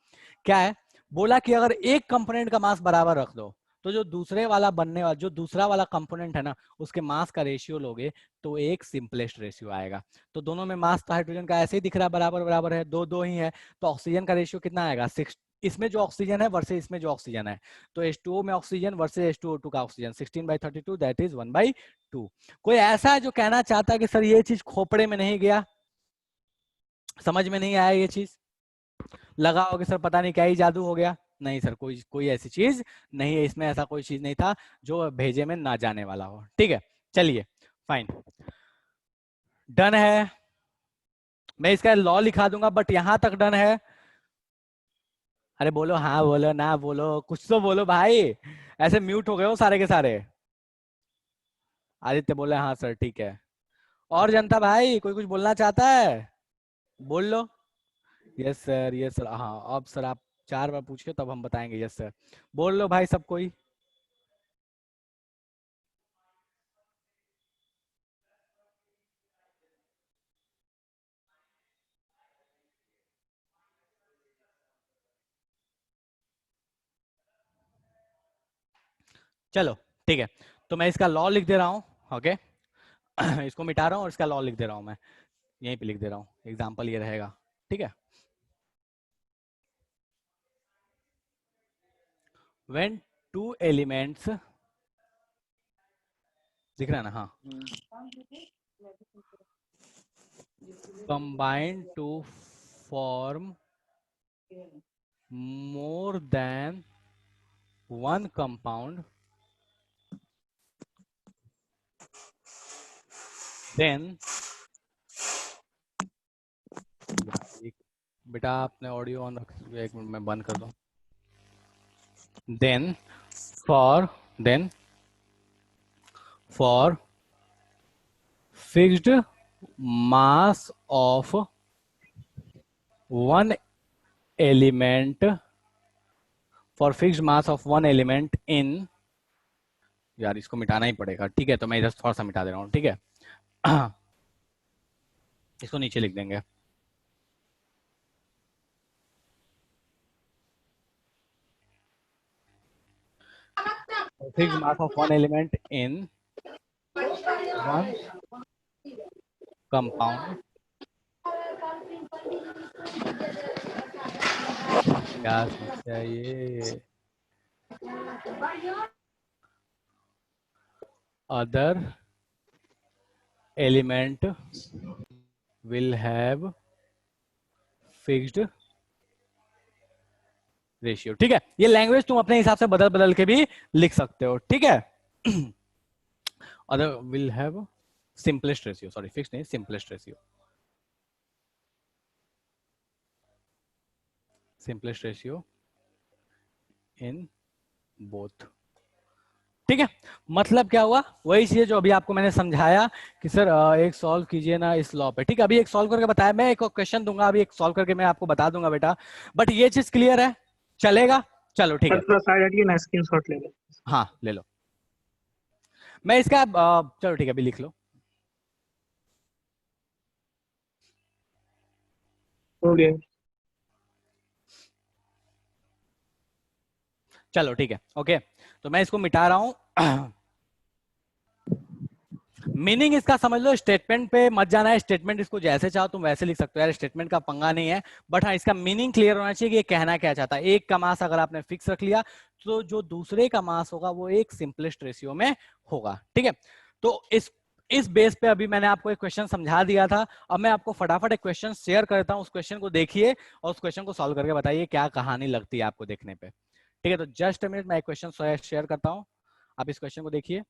क्या है, बोला कि अगर एक कंपोनेंट का मास बराबर रख दो तो जो दूसरे वाला बनने वाला, जो दूसरा वाला कंपोनेंट है ना, उसके मास का रेशियो लोगे तो एक सिंपलेस्ट रेशियो आएगा। तो दोनों में मास तो हाइड्रोजन का ऐसे ही दिख रहा है, बराबर बराबर है, दो दो ही है। तो ऑक्सीजन का रेशियो कितना आएगा? 6, इसमें जो ऑक्सीजन है वर्सेस इसमें जो ऑक्सीजन है, तो H2O में ऑक्सीजन वर्सेस H2O2 का ऑक्सीजन, 16/32 दैट इज 1/2। कोई ऐसा है जो कहना चाहता है कि सर ये चीज खोपड़े में नहीं गया, समझ में नहीं आया, ये चीज लगा हो कि सर पता नहीं क्या ही जादू हो गया? नहीं सर, कोई कोई ऐसी चीज नहीं है इसमें, ऐसा कोई चीज नहीं था जो भेजे में ना जाने वाला हो। ठीक है, चलिए फाइन, डन है। मैं इसका लॉ लिखा दूंगा, बट यहां तक डन है? अरे बोलो, हाँ बोलो, ना बोलो, कुछ तो बोलो भाई, ऐसे म्यूट हो गए हो सारे के सारे। आदित्य बोले हाँ सर ठीक है। और जनता भाई कोई कुछ बोलना चाहता है? बोल लो। Yes sir, yes sir. हाँ अब सर आप 4 बार पूछिए तब हम बताएंगे। यस सर, बोल लो भाई सब कोई। चलो ठीक है, तो मैं इसका लॉ लिख दे रहा हूँ। ओके इसको मिटा रहा हूँ और इसका लॉ लिख दे रहा हूँ, मैं यहीं पे लिख दे रहा हूँ, एग्जाम्पल ये रहेगा। ठीक है, when two elements, दिख रहा है ना? हाँ, combine to form more than one compound, then बेटा आपने ऑडियो ऑन रख, एक मिनट मैं बंद कर दूं। then for fixed mass of one element, for fixed mass of one element in, यार इसको मिटाना ही पड़ेगा। ठीक है, तो मैं इधर थोड़ा सा मिटा दे रहा हूँ। ठीक है इसको नीचे लिख देंगे। fixed mass of one element in one compound, क्या समस्या है ये? other element will have fixed ratio. ठीक है, ये लैंग्वेज तुम अपने हिसाब से बदल बदल के भी लिख सकते हो। ठीक है other will have simplest ratio, sorry fix नहीं, simplest ratio, simplest ratio in both. ठीक है, मतलब क्या हुआ? वही चीज जो अभी आपको मैंने समझाया कि सर एक सॉल्व कीजिए ना इस लॉ पे। ठीक है, अभी एक सॉल्व करके बताया, मैं एक क्वेश्चन दूंगा, अभी एक सॉल्व करके मैं आपको बता दूंगा बेटा, बट ये चीज क्लियर है, चलेगा? चलो ठीक है, स्क्रीनशॉट ले लो। हाँ ले लो। मैं इसका चलो ठीक है अभी लिख लो। हो गया। चलो ठीक है, ओके, तो मैं इसको मिटा रहा हूं। मीनिंग इसका समझ लो, स्टेटमेंट पे मत जाना है, स्टेटमेंट इसको जैसे चाहो तुम वैसे लिख सकते हो यार, स्टेटमेंट का पंगा नहीं है, बट हाँ इसका मीनिंग क्लियर होना चाहिए कि ये कहना क्या चाहता है। एक का मास अगर आपने फिक्स रख लिया तो जो दूसरे का मास होगा वो एक सिंपलेस्ट रेशियो में होगा। ठीक है, तो इस बेस पे अभी मैंने आपको एक क्वेश्चन समझा दिया था। अब मैं आपको फटाफट एक क्वेश्चन शेयर करता हूं, उस क्वेश्चन को देखिए और उस क्वेश्चन को सॉल्व करके बताइए क्या कहानी लगती है आपको देखने पे। ठीक है, तो जस्ट अ मिनट, मैं एक क्वेश्चन शेयर करता हूं, आप इस क्वेश्चन को देखिए।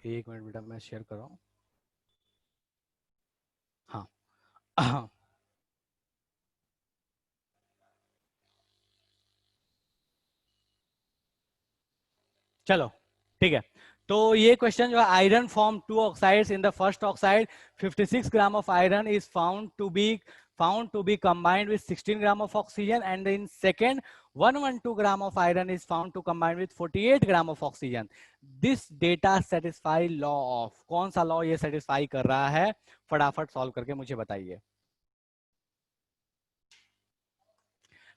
एक मिनट बेटा, मैं शेयर कर रहा हूँ। हाँ हाँ, चलो ठीक है। तो ये क्वेश्चन जो है, iron form two oxides in the first oxide 56 gram of iron is found to be combined with 16 gram of oxygen, and in second 112 gram of iron is found to combine with 48 gram of oxygen. This data satisfy law of, कौन सा law ये satisfy कर रहा है? फटाफट solve करके मुझे बताइए।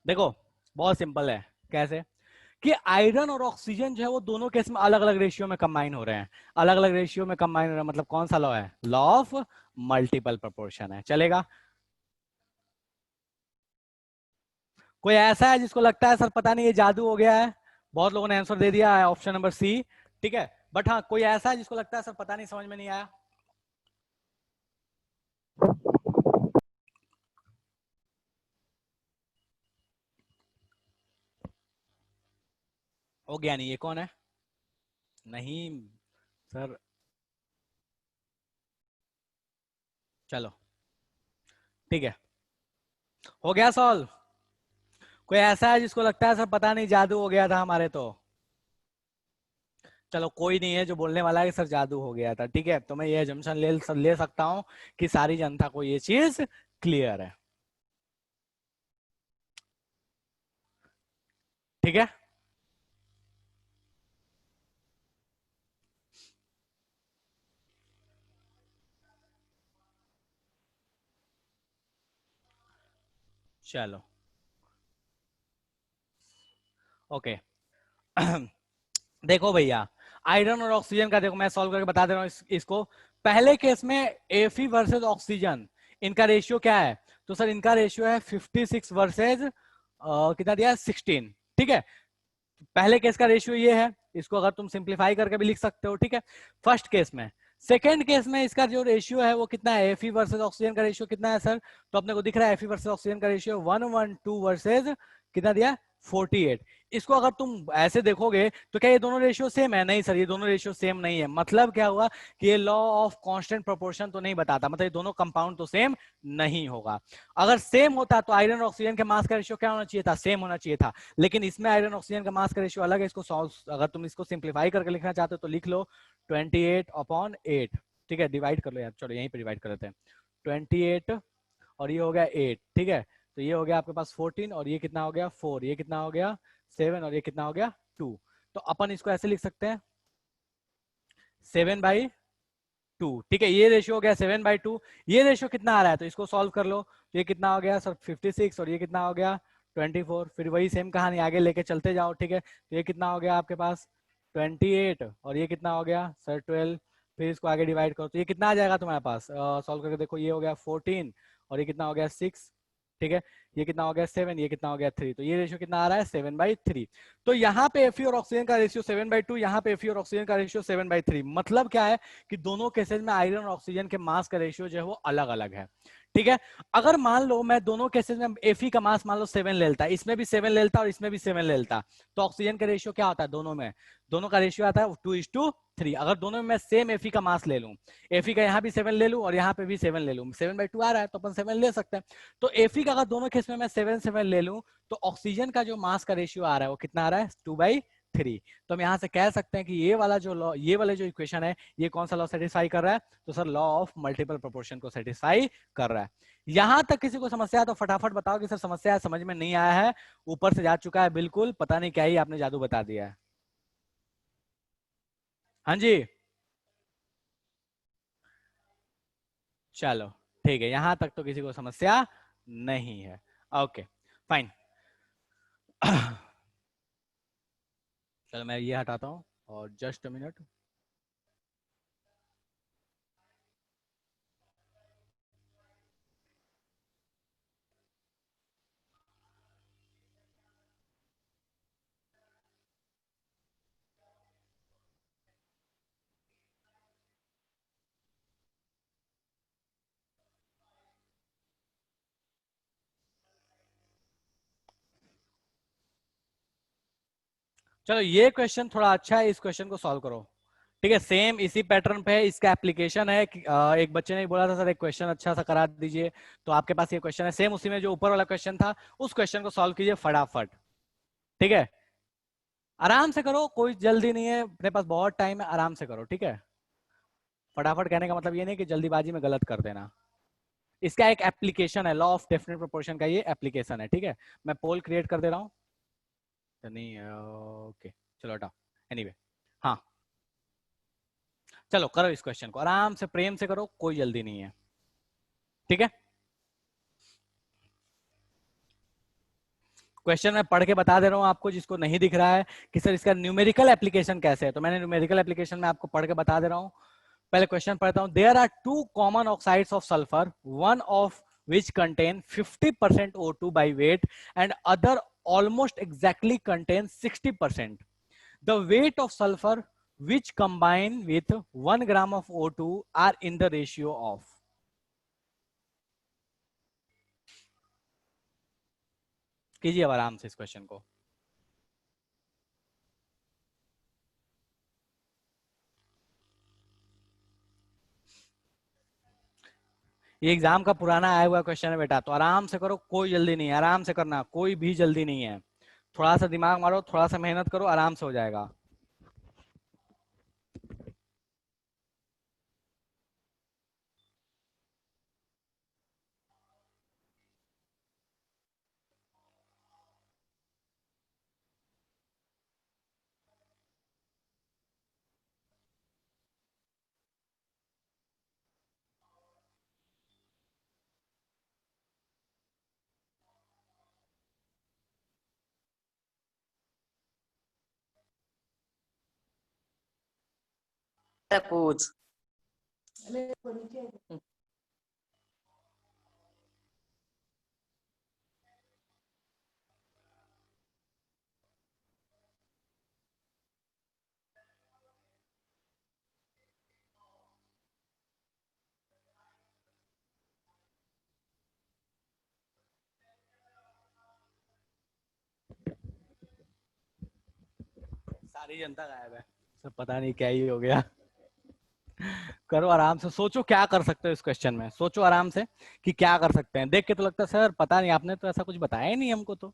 देखो बहुत सिंपल है। कैसे कि आयरन और ऑक्सीजन जो है वो दोनों केस में अलग अलग रेशियो में कंबाइन हो रहे हैं। अलग अलग रेशियो में कंबाइन हो रहे हैं मतलब कौन सा लॉ है? लॉ ऑफ मल्टीपल प्रोपोर्शन है। चलेगा? कोई ऐसा है जिसको लगता है सर पता नहीं ये जादू हो गया है? बहुत लोगों ने आंसर दे दिया है ऑप्शन नंबर सी, ठीक है। बट हाँ, कोई ऐसा है जिसको लगता है सर पता नहीं, समझ में नहीं आया? हो गया नहीं? ये कौन है? नहीं सर, चलो ठीक है, हो गया सॉल्व। कोई ऐसा है जिसको लगता है सर पता नहीं जादू हो गया था हमारे? तो चलो कोई नहीं है जो बोलने वाला है कि सर जादू हो गया था, ठीक है। तो मैं ये एजम्पशन ले सकता हूं कि सारी जनता को ये चीज क्लियर है, ठीक है। चलो ओके। देखो भैया, आयरन और ऑक्सीजन का देखो मैं सॉल्व करके बता दे रहा हूँ इसको। पहले केस में एफी वर्सेस ऑक्सीजन, इनका रेशियो क्या है? तो सर इनका रेशियो है 56 वर्सेस कितना दिया? 16, ठीक है। पहले केस का रेशियो ये है, इसको अगर तुम सिंप्लीफाई करके भी लिख सकते हो, ठीक है, फर्स्ट केस में। सेकेंड केस में इसका जो रेशियो है वो कितना है? एफी वर्सेस ऑक्सीजन का रेशियो कितना है सर? तो अपने को दिख रहा है एफी वर्सेस ऑक्सीजन का रेशियो 112 वर्सेस कितना दिया? 48। इसको अगर तुम ऐसे देखोगे तो क्या ये दोनों रेशियो सेम है? नहीं सर, ये दोनों रेशियो सेम नहीं है। मतलब क्या हुआ कि ये लॉ ऑफ कांस्टेंट प्रोपोर्शन तो नहीं बताता, मतलब ये दोनों कंपाउंड तो सेम नहीं होगा। अगर सेम होता तो आयरन और ऑक्सीजन के मास का रेशियो क्या होना चाहिए था? सेम होना चाहिए था। लेकिन इसमें आयरन ऑक्सीजन का मास का रेशियो अलग है। इसको सॉल्व, अगर तुम इसको सिंप्लीफाई करके लिखना चाहते हो तो लिख लो 28/8, ठीक है। डिवाइड कर लो यार, चलो यहीं पे डिवाइड कर लेते हैं। 28 और ये हो गया 8, ठीक है। तो ये हो गया आपके पास 14 और ये कितना हो गया 4, ये कितना हो गया 7 और ये कितना हो गया 2। तो अपन इसको ऐसे लिख सकते हैं 7/2, ठीक है। ये रेशियो हो गया 7/2। ये रेशियो कितना आ रहा है? तो इसको सॉल्व कर लो। तो ये कितना हो गया सर 56 और ये कितना हो गया 24। फिर वही सेम कहानी आगे लेके चलते जाओ, ठीक है। तो ये कितना हो गया आपके पास 28 और ये कितना हो गया सर 12। फिर इसको आगे डिवाइड करो तो ये कितना आ जाएगा तुम्हारे पास? सॉल्व करके देखो, ये हो गया 14 और ये कितना हो गया 6, ठीक है। ये कितना हो गया 7, ये कितना हो गया 3। तो ये रेशियो कितना आ रहा है 7/3। तो यहाँ पे एफी और ऑक्सीजन का रेशियो 7/2, यहाँ पे एफी और ऑक्सीजन का रेशियो 7/3। मतलब क्या है कि दोनों केसेस में आयरन और ऑक्सीजन के मास का रेशियो जो है वो अलग अलग है, ठीक है। अगर मान लो मैं दोनों केसेस में एफी का मास मान लो 7 ले लेता, इसमें भी 7 ले लेता और इसमें भी 7 ले लेता, तो ऑक्सीजन का रेशियो क्या होता है? दोनों में, दोनों का रेशियो आता है 2:3। अगर दोनों में मैं सेम एफी का मास ले लूं, एफी का यहाँ भी 7 ले लूं और यहाँ पे भी 7 ले लूं, 7/2 आ रहा है तो अपन 7 ले सकते हैं। तो एफी का अगर दोनों केस में मैं 7/7 ले लूं तो ऑक्सीजन का जो मास का रेशियो आ रहा है वो कितना आ रहा है 2/3। तो हम यहाँ से कह सकते हैं कि ये वाला जो लॉ, ये वाला जो इक्वेशन है, ये कौन सा लॉ सेटिस्फाई कर रहा है? तो sir law of multiple proportion को सेटिस्फाई कर रहा है। यहां तक किसी को समस्या है तो फटाफट बताओ कि सर समस्या समझ में नहीं आया है, ऊपर से जा चुका है बिल्कुल, पता नहीं क्या ही आपने जादू बता दिया है। हाँ जी, चलो ठीक है, यहां तक तो किसी को समस्या नहीं है। Okay fine. चलो मैं ये हटाता हूं और जस्ट अ मिनट। चलो ये क्वेश्चन थोड़ा अच्छा है, इस क्वेश्चन को सॉल्व करो। ठीक है, सेम इसी पैटर्न पे है, इसका एप्लीकेशन है कि, एक बच्चे ने बोला था सर एक क्वेश्चन अच्छा सा करा दीजिए, तो आपके पास ये क्वेश्चन है सेम उसी में जो ऊपर वाला क्वेश्चन था, उस क्वेश्चन को सॉल्व कीजिए फटाफट। ठीक है, आराम से करो, कोई जल्दी नहीं है, अपने पास बहुत टाइम है, आराम से करो। ठीक है, फटाफट कहने का मतलब ये नहीं कि जल्दीबाजी में गलत कर देना। इसका एक एप्लीकेशन है, लॉ ऑफ डेफिनेट प्रोपोर्शन का ये एप्लीकेशन है। ठीक है, मैं पोल क्रिएट कर दे रहा हूँ। नहीं ओके चलो हटाओ, एनीवे हाँ चलो करो इस क्वेश्चन को, आराम से प्रेम से करो, कोई जल्दी नहीं है। ठीक है, क्वेश्चन मैं पढ़ के बता दे रहा हूं आपको, जिसको नहीं दिख रहा है कि सर इसका न्यूमेरिकल एप्लीकेशन कैसे है, तो मैंने न्यूमेरिकल एप्लीकेशन में आपको पढ़ के बता दे रहा हूं। पहले क्वेश्चन पढ़ता हूं। There are two common oxides of sulphur, one of which contain 50% O2 by weight and other almost exactly contains 60%. The weight of sulfur which combine with 1 gram of O2 are in the ratio of। कीजिए अब आराम से इस question को। ये exam का पुराना आया हुआ क्वेश्चन है बेटा, तो आराम से करो, कोई जल्दी नहीं है, आराम से करना, कोई भी जल्दी नहीं है। थोड़ा सा दिमाग मारो, थोड़ा सा मेहनत करो, आराम से हो जाएगा। पूछ। सारी जनता गायब है, सब पता नहीं क्या ही हो गया। करो आराम से, सोचो क्या कर सकते हो इस क्वेश्चन में, सोचो आराम से कि क्या कर सकते हैं। देख के तो लगता है सर पता नहीं, आपने तो ऐसा कुछ बताया ही नहीं हमको तो।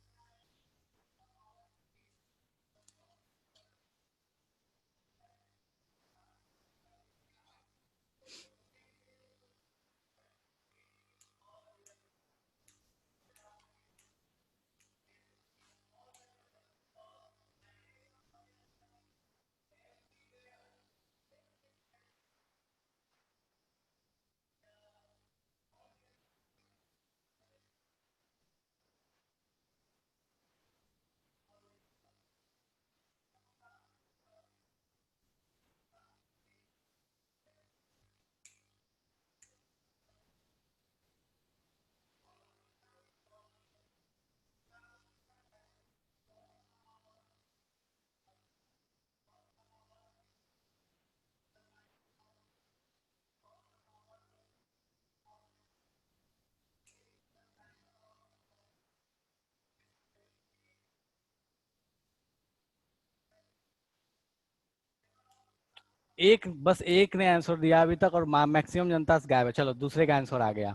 एक बस एक ने आंसर दिया अभी तक और मैक्सिमम जनता गायब है। चलो दूसरे का आंसर आ गया।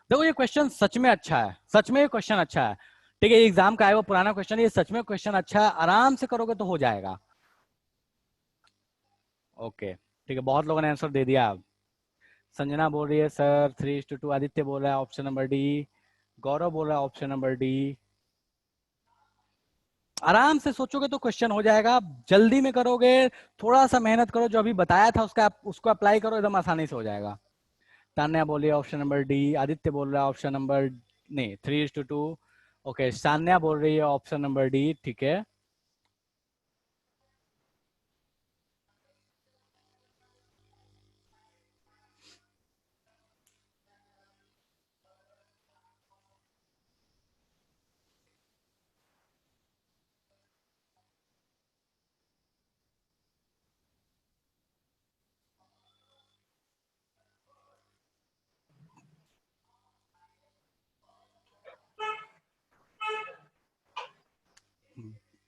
देखो ये क्वेश्चन सच में अच्छा है, सच में ये क्वेश्चन अच्छा है। ठीक है, एग्जाम का है वो पुराना क्वेश्चन, ये सच में क्वेश्चन अच्छा है, आराम से करोगे तो हो जाएगा। ओके ठीक है, बहुत लोगों ने आंसर दे दिया। संजना बोल रही है सर 3:2, आदित्य बोल रहा है ऑप्शन नंबर डी, गौरव बोल रहा है ऑप्शन नंबर डी। आराम से सोचोगे तो क्वेश्चन हो जाएगा, जल्दी में करोगे, थोड़ा सा मेहनत करो, जो अभी बताया था उसका उसको अप्लाई करो, एकदम आसानी से हो जाएगा। तान्या बोल रही है ऑप्शन नंबर डी, आदित्य बोल रहा है ऑप्शन नंबर नहीं 3:2। ओके, सान्या बोल रही है ऑप्शन नंबर डी, ठीक है।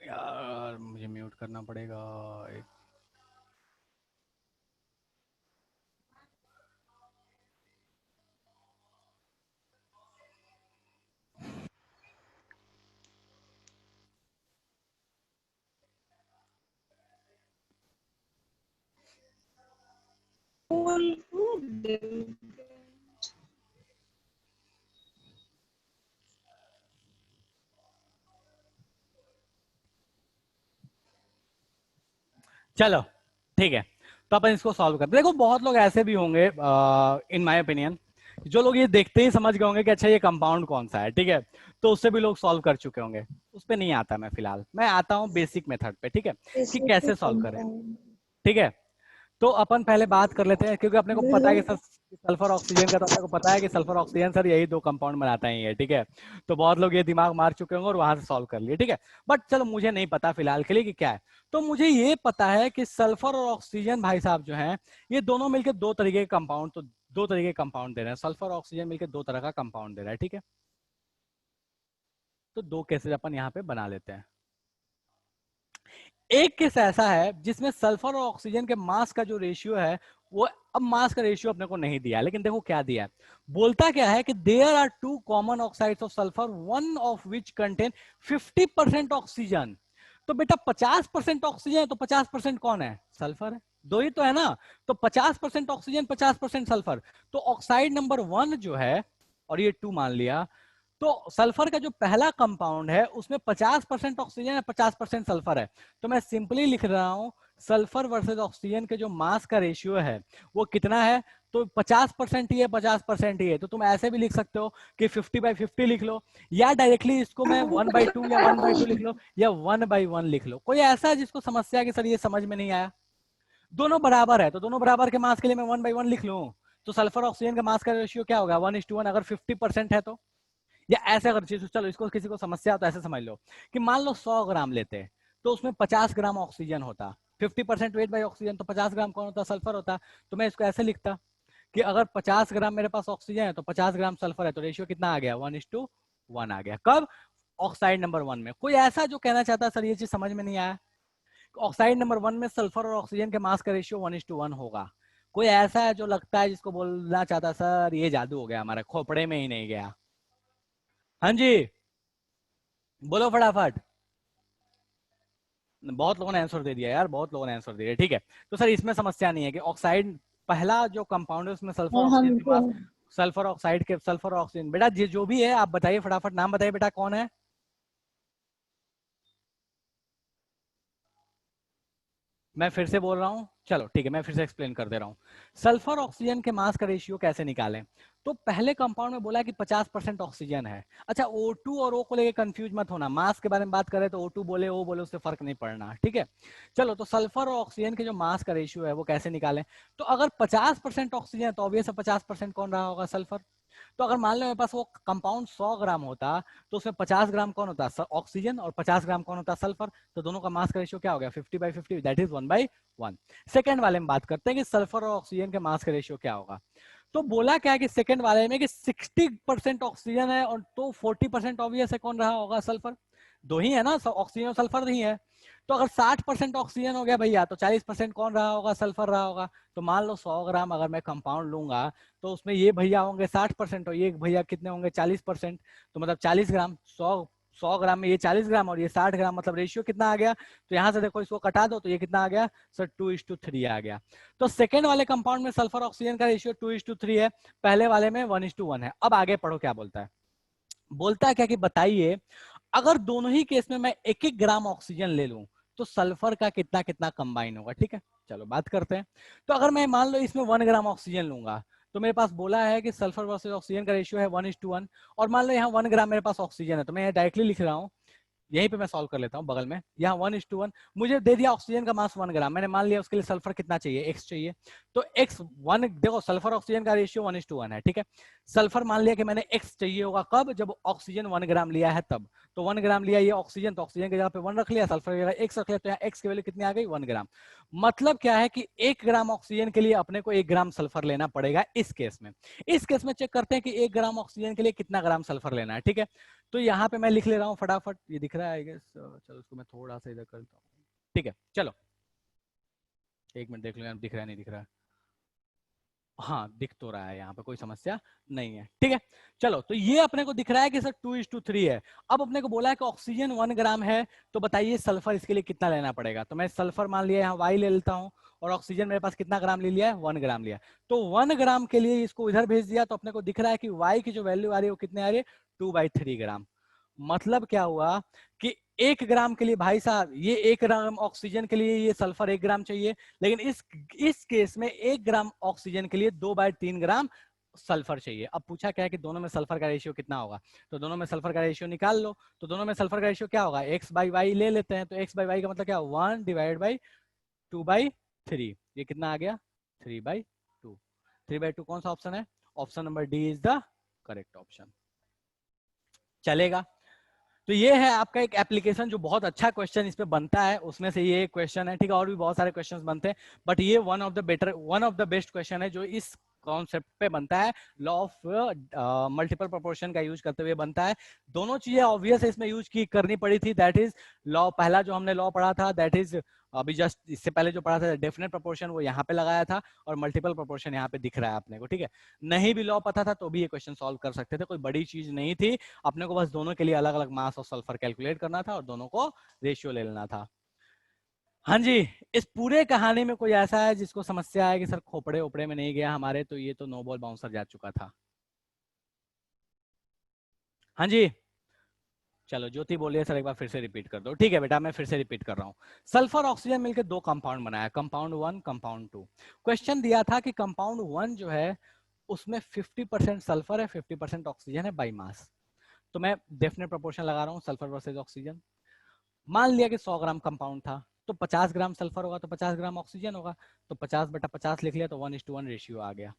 यार मुझे म्यूट करना पड़ेगा। चलो ठीक है, तो अपन इसको सॉल्व करते हैं। देखो बहुत लोग ऐसे भी होंगे इन माय ओपिनियन, जो लोग ये देखते ही समझ गए होंगे कि अच्छा ये कंपाउंड कौन सा है, ठीक है, तो उससे भी लोग सॉल्व कर चुके होंगे। उस पे नहीं आता मैं फिलहाल, मैं आता हूँ बेसिक मेथड पे, ठीक है, कि कैसे सॉल्व करें। ठीक है, तो अपन पहले बात कर लेते हैं, क्योंकि अपने को पता है कि सल्फर ऑक्सीजन का, तो अपने को पता है कि सल्फर ऑक्सीजन सर यही दो कंपाउंड बनाता ही है, ठीक है। तो बहुत लोग ये दिमाग मार चुके होंगे और वहां से सॉल्व कर लिए, ठीक है। बट चलो मुझे नहीं पता फिलहाल के लिए कि क्या है। तो मुझे ये पता है कि सल्फर और ऑक्सीजन भाई साहब जो है, ये दोनों मिलकर दो तरीके के कंपाउंड, तो दो तरीके के कंपाउंड दे रहे हैं। सल्फर और ऑक्सीजन मिलकर दो तरह का कंपाउंड दे रहा है, ठीक है। तो दो केसेस अपन यहाँ पे बना लेते हैं। एक केस ऐसा है जिसमें सल्फर और ऑक्सीजन के मास का जो रेशियो है वो, अब मास का रेशियो अपने को नहीं दिया, लेकिन देखो क्या दिया है। बोलता क्या है कि there are two common oxides of sulphur, one of which contain 50% oxygen. तो बेटा 50% ऑक्सीजन है, तो 50% कौन है? सल्फर है। दो ही तो है ना, तो 50% ऑक्सीजन 50% सल्फर। तो ऑक्साइड नंबर 1 जो है, और ये 2 मान लिया, तो सल्फर का जो पहला कंपाउंड है उसमें 50% ऑक्सीजन है, 50% सल्फर है। तो मैं सिंपली लिख रहा हूं सल्फर वर्सेस ऑक्सीजन के जो मास का रेशियो है वो कितना है, तो 50% ही है, 50% ही है। तो तुम ऐसे भी लिख सकते हो कि 50/50 लिख लो, या डायरेक्टली इसको मैं 1/2 या 1/2 लिख लो, या 1/1 लिख लो। कोई ऐसा है जिसको समस्या है कि सर ये समझ में नहीं आया? दोनों बराबर है, तो दोनों बराबर के मास के लिए मैं 1/1 लिख लूं। तो सल्फर ऑक्सीजन का मास का रेशियो क्या होगा? 1:1। अगर 50% है तो, या ऐसे अगर चीज, चलो इसको किसी को समस्या हो तो ऐसे समझ लो कि मान लो 100 ग्राम लेते, तो उसमें 50 ग्राम ऑक्सीजन होता। 50% वेट बाई ऑक्सीजन, तो 50 ग्राम कौन होता? सल्फर होता। तो मैं इसको ऐसे लिखता कि अगर 50 ग्राम मेरे पास ऑक्सीजन है तो 50 ग्राम सल्फर है, तो रेशियो कितना आ गया? 1:1 आ गया। कब? ऑक्साइड नंबर 1 में। कोई ऐसा जो कहना चाहता है सर ये चीज समझ में नहीं आया? ऑक्साइड नंबर 1 में सल्फर और ऑक्सीजन के मास का रेशियो 1:1 होगा। कोई ऐसा है जो लगता है जिसको बोलना चाहता है सर ये जादू हो गया, हमारे खोपड़े में ही नहीं गया? हाँ जी, बोलो फटाफट। बहुत लोगों ने आंसर दे दिया यार, बहुत लोगों ने आंसर दिया, ठीक है। तो सर इसमें समस्या नहीं है कि ऑक्साइड पहला जो कंपाउंड है उसमें सल्फर ऑक्सीजन के पास, सल्फर ऑक्साइड के सल्फर ऑक्सीजन, बेटा जो भी है आप बताइए फटाफट, नाम बताइए बेटा कौन है? मैं फिर से बोल रहा हूं, चलो ठीक है, मैं फिर से एक्सप्लेन कर दे रहा हूं। सल्फर ऑक्सीजन के मास का रेशियो कैसे निकालें? तो पहले कंपाउंड में बोला कि 50% ऑक्सीजन है। अच्छा, O2 और O को लेके कंफ्यूज मत होना, मास के बारे में बात करें तो O2 बोले O बोले उससे फर्क नहीं पड़ना, ठीक है। चलो, तो सल्फर और ऑक्सीजन के जो मास का रेशियो है वो कैसे निकालें? तो अगर 50% ऑक्सीजन है तो ऑब्वियस है 50% कौन रहा होगा? सल्फर। तो अगर मान लो मेरे पास वो कंपाउंड 100 ग्राम होता, तो उसमें 50 ग्राम कौन होता? ऑक्सीजन, और 50 ग्राम कौन होता? सल्फर। तो दोनों का मास का रेशियो क्या हो गया? 50/50, दैट इज 1/1। सेकंड वाले में बात करते हैं कि सल्फर और ऑक्सीजन के मास का रेशियो क्या होगा। तो बोला क्या है कि सेकंड वाले में कि 60% ऑक्सीजन है, और तो 40% ऑब्वियस है कौन रहा होगा? सल्फर। दो ही है ना, ऑक्सीजन और सल्फर नहीं है। तो अगर 60% ऑक्सीजन हो गया भैया, तो 40% कौन रहा होगा? सल्फर रहा होगा। तो मान लो 100 ग्राम अगर मैं कंपाउंड लूंगा, तो उसमें ये भैया होंगे 60% और ये भैया कितने होंगे? 40%। तो मतलब 40 ग्राम, 100 ग्राम में ये 40 ग्राम और ये 60 ग्राम, मतलब रेशियो कितना आ गया? तो यहां से देखो, इसको कटा दो तो ये कितना आ गया सर? 2:3 आ गया। तो सेकेंड वाले कंपाउंड में सल्फर ऑक्सीजन का रेशियो 2:3 है, पहले वाले में 1:1 है। अब आगे पढ़ो क्या बोलता है। बोलता है क्या कि बताइए, अगर दोनों ही केस में मैं 1-1 ग्राम ऑक्सीजन ले लूं तो सल्फर का कितना कितना कंबाइन होगा? ठीक है, चलो बात करते हैं। तो अगर मैं मान लो इसमें 1 ग्राम ऑक्सीजन लूंगा, तो मेरे पास बोला है कि सल्फर वर्सेस ऑक्सीजन का रेशियो है 1:1, और मान लो यहाँ 1 ग्राम मेरे पास ऑक्सीजन है, तो मैं डायरेक्टली लिख रहा हूँ, यहीं पे मैं सॉल्व कर लेता हूँ बगल में। यहाँ 1:1 मुझे दे दिया ऑक्सीजन का मास 1 ग्राम, मैंने मान लिया उसके लिए सल्फर कितना चाहिए, x चाहिए। तो x 1, देखो सल्फर ऑक्सीजन का रेशियो 1:1 है, ठीक है। सल्फर मान लिया कि मैंने x चाहिए होगा कब, जब ऑक्सीजन 1 ग्राम लिया है तब। तो 1 ग्राम लिया ये ऑक्सीजन, तो ऑक्सीजन की जगह पे 1 रख लिया, सल्फर की जगह x रख लिया, तो यहाँ x की वैल्यू कितनी आ गई, 1 ग्राम। मतलब क्या है कि 1 ग्राम ऑक्सीजन के लिए अपने को 1 ग्राम सल्फर लेना पड़ेगा इस केस में। इस केस में चेक करते हैं कि 1 ग्राम ऑक्सीजन के लिए कितना ग्राम सल्फर लेना है, ठीक है। तो यहाँ पे मैं लिख ले रहा हूँ फटाफट, ये दिख रहा है आई गेस, चलो इसको मैं थोड़ा सा इधर करता हूँ, ठीक है। चलो एक मिनट देख लो यार, दिख रहा है नहीं दिख रहा है, हाँ दिख तो रहा है, यहाँ पे कोई समस्या नहीं है, ठीक है। चलो तो ये अपने को दिख रहा है कि सर 2:3 है। अब अपने को बोला है कि ऑक्सीजन 1 ग्राम है, तो बताइए सल्फर इसके लिए कितना लेना पड़ेगा। तो मैं सल्फर मान लिया यहाँ y ले लेता हूँ, और ऑक्सीजन मेरे पास कितना ग्राम ले लिया है, 1 ग्राम लिया। तो 1 ग्राम के लिए इसको इधर भेज दिया, तो अपने को दिख रहा है कि y की जो वैल्यू आ रही है वो कितने आ रही है, 2/3 ग्राम। मतलब क्या हुआ कि 1 ग्राम के लिए भाई साहब, ये 1 ग्राम ऑक्सीजन के लिए ये सल्फर 1 ग्राम चाहिए, लेकिन इस केस में 1 ग्राम ऑक्सीजन के लिए 2/3 ग्राम सल्फर चाहिए। अब पूछा क्या है कि दोनों में सल्फर का रेशियो कितना होगा, तो दोनों में सल्फर का रेशियो निकाल लो। तो दोनों में सल्फर का रेशियो क्या होगा, x/y ले लेते हैं, तो x/y का मतलब क्या, 1/2/3। ये कितना आ गया, 3/2। 3/2 कौन सा ऑप्शन है, option number D is the correct option. चलेगा। तो ये है आपका एक एप्लीकेशन जो बहुत अच्छा क्वेश्चन इस पे बनता है, उसमें से ये एक क्वेश्चन है, ठीक है। और भी बहुत सारे क्वेश्चंस बनते हैं, बट ये one of the best question है जो इस कॉन्सेप्ट पे बनता है, लॉ ऑफ मल्टीपल प्रोपोर्शन का यूज करते हुए बनता है। दोनों चीजें ऑब्वियस है इसमें यूज की करनी पड़ी थी, दैट इज लॉ, पहला जो हमने लॉ पढ़ा था दैट इज अभी जस्ट इससे पहले जो पढ़ा था डेफिनेट प्रोपोर्शन, वो यहाँ पे लगाया था, और मल्टीपल प्रोपोर्शन यहाँ पे दिख रहा है अपने को, ठीक है। नहीं भी लॉ पता था तो भी ये क्वेश्चन सॉल्व कर सकते थे, कोई बड़ी चीज नहीं थी। अपने को बस दोनों के लिए अलग अलग मास ऑफ सल्फर कैलकुलेट करना था और दोनों को रेशियो ले लेना था। हाँ जी, इस पूरे कहानी में कोई ऐसा है जिसको समस्या है कि सर खोपड़े ओपड़े में नहीं गया हमारे, तो ये तो नो बॉल बाउंसर जा चुका था। हाँ जी, चलो ज्योति बोलिए सर एक बार फिर से रिपीट कर दो, ठीक है बेटा मैं फिर से रिपीट कर रहा हूँ। सल्फर ऑक्सीजन मिलकर 2 कंपाउंड बनाया, कंपाउंड 1 कंपाउंड 2। क्वेश्चन दिया था कि कंपाउंड 1 जो है उसमें 50% सल्फर है, 50% ऑक्सीजन है बाई मास। तो मैं डेफिनेट प्रोपोर्शन लगा रहा हूँ सल्फर वर्सेज ऑक्सीजन। मान लिया कि 100 ग्राम कंपाउंड था, तो 50 ग्राम सल्फर होगा तो 50 ग्राम ऑक्सीजन होगा, तो 50/50 लिख लिया, तो 1:1 रेशियो आ गया,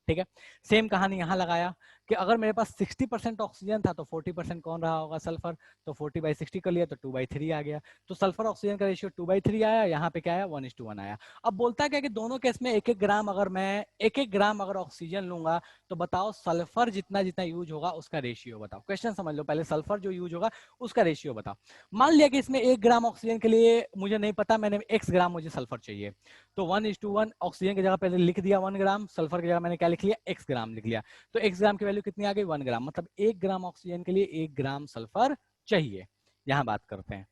ठीक है। सेम कहानी यहाँ लगाया कि अगर मेरे पास 60% ऑक्सीजन था तो 40% कौन रहा होगा, सल्फर। तो 40/60 कर लिया तो 2/3 आ गया। तो सल्फर ऑक्सीजन का रेशियो 2/3 आया, यहाँ पे क्या आया, 1:1 आया। अब बोलता क्या कि दोनों केस में 1-1 ग्राम, अगर मैं 1-1 ग्राम अगर ऑक्सीजन लूंगा तो बताओ सल्फर जितना जितना यूज होगा उसका रेशियो बताओ। क्वेश्चन समझ लो पहले, सल्फर जो यूज होगा उसका रेशियो बताओ। मान लिया कि इसमें 1 ग्राम ऑक्सीजन के लिए मुझे नहीं पता, मैंने x ग्राम मुझे सल्फर चाहिए, तो 1:1 ऑक्सीजन की जगह पहले लिख दिया 1 ग्राम, सल्फर की जगह मैंने क्या लिख लिया, x ग्राम लिख लिया। तो x ग्राम की वैल्यू कितनी आ गई, 1 ग्राम। मतलब 1 ग्राम ऑक्सीजन के लिए 1 ग्राम सल्फर चाहिए। यहां बात करते हैं,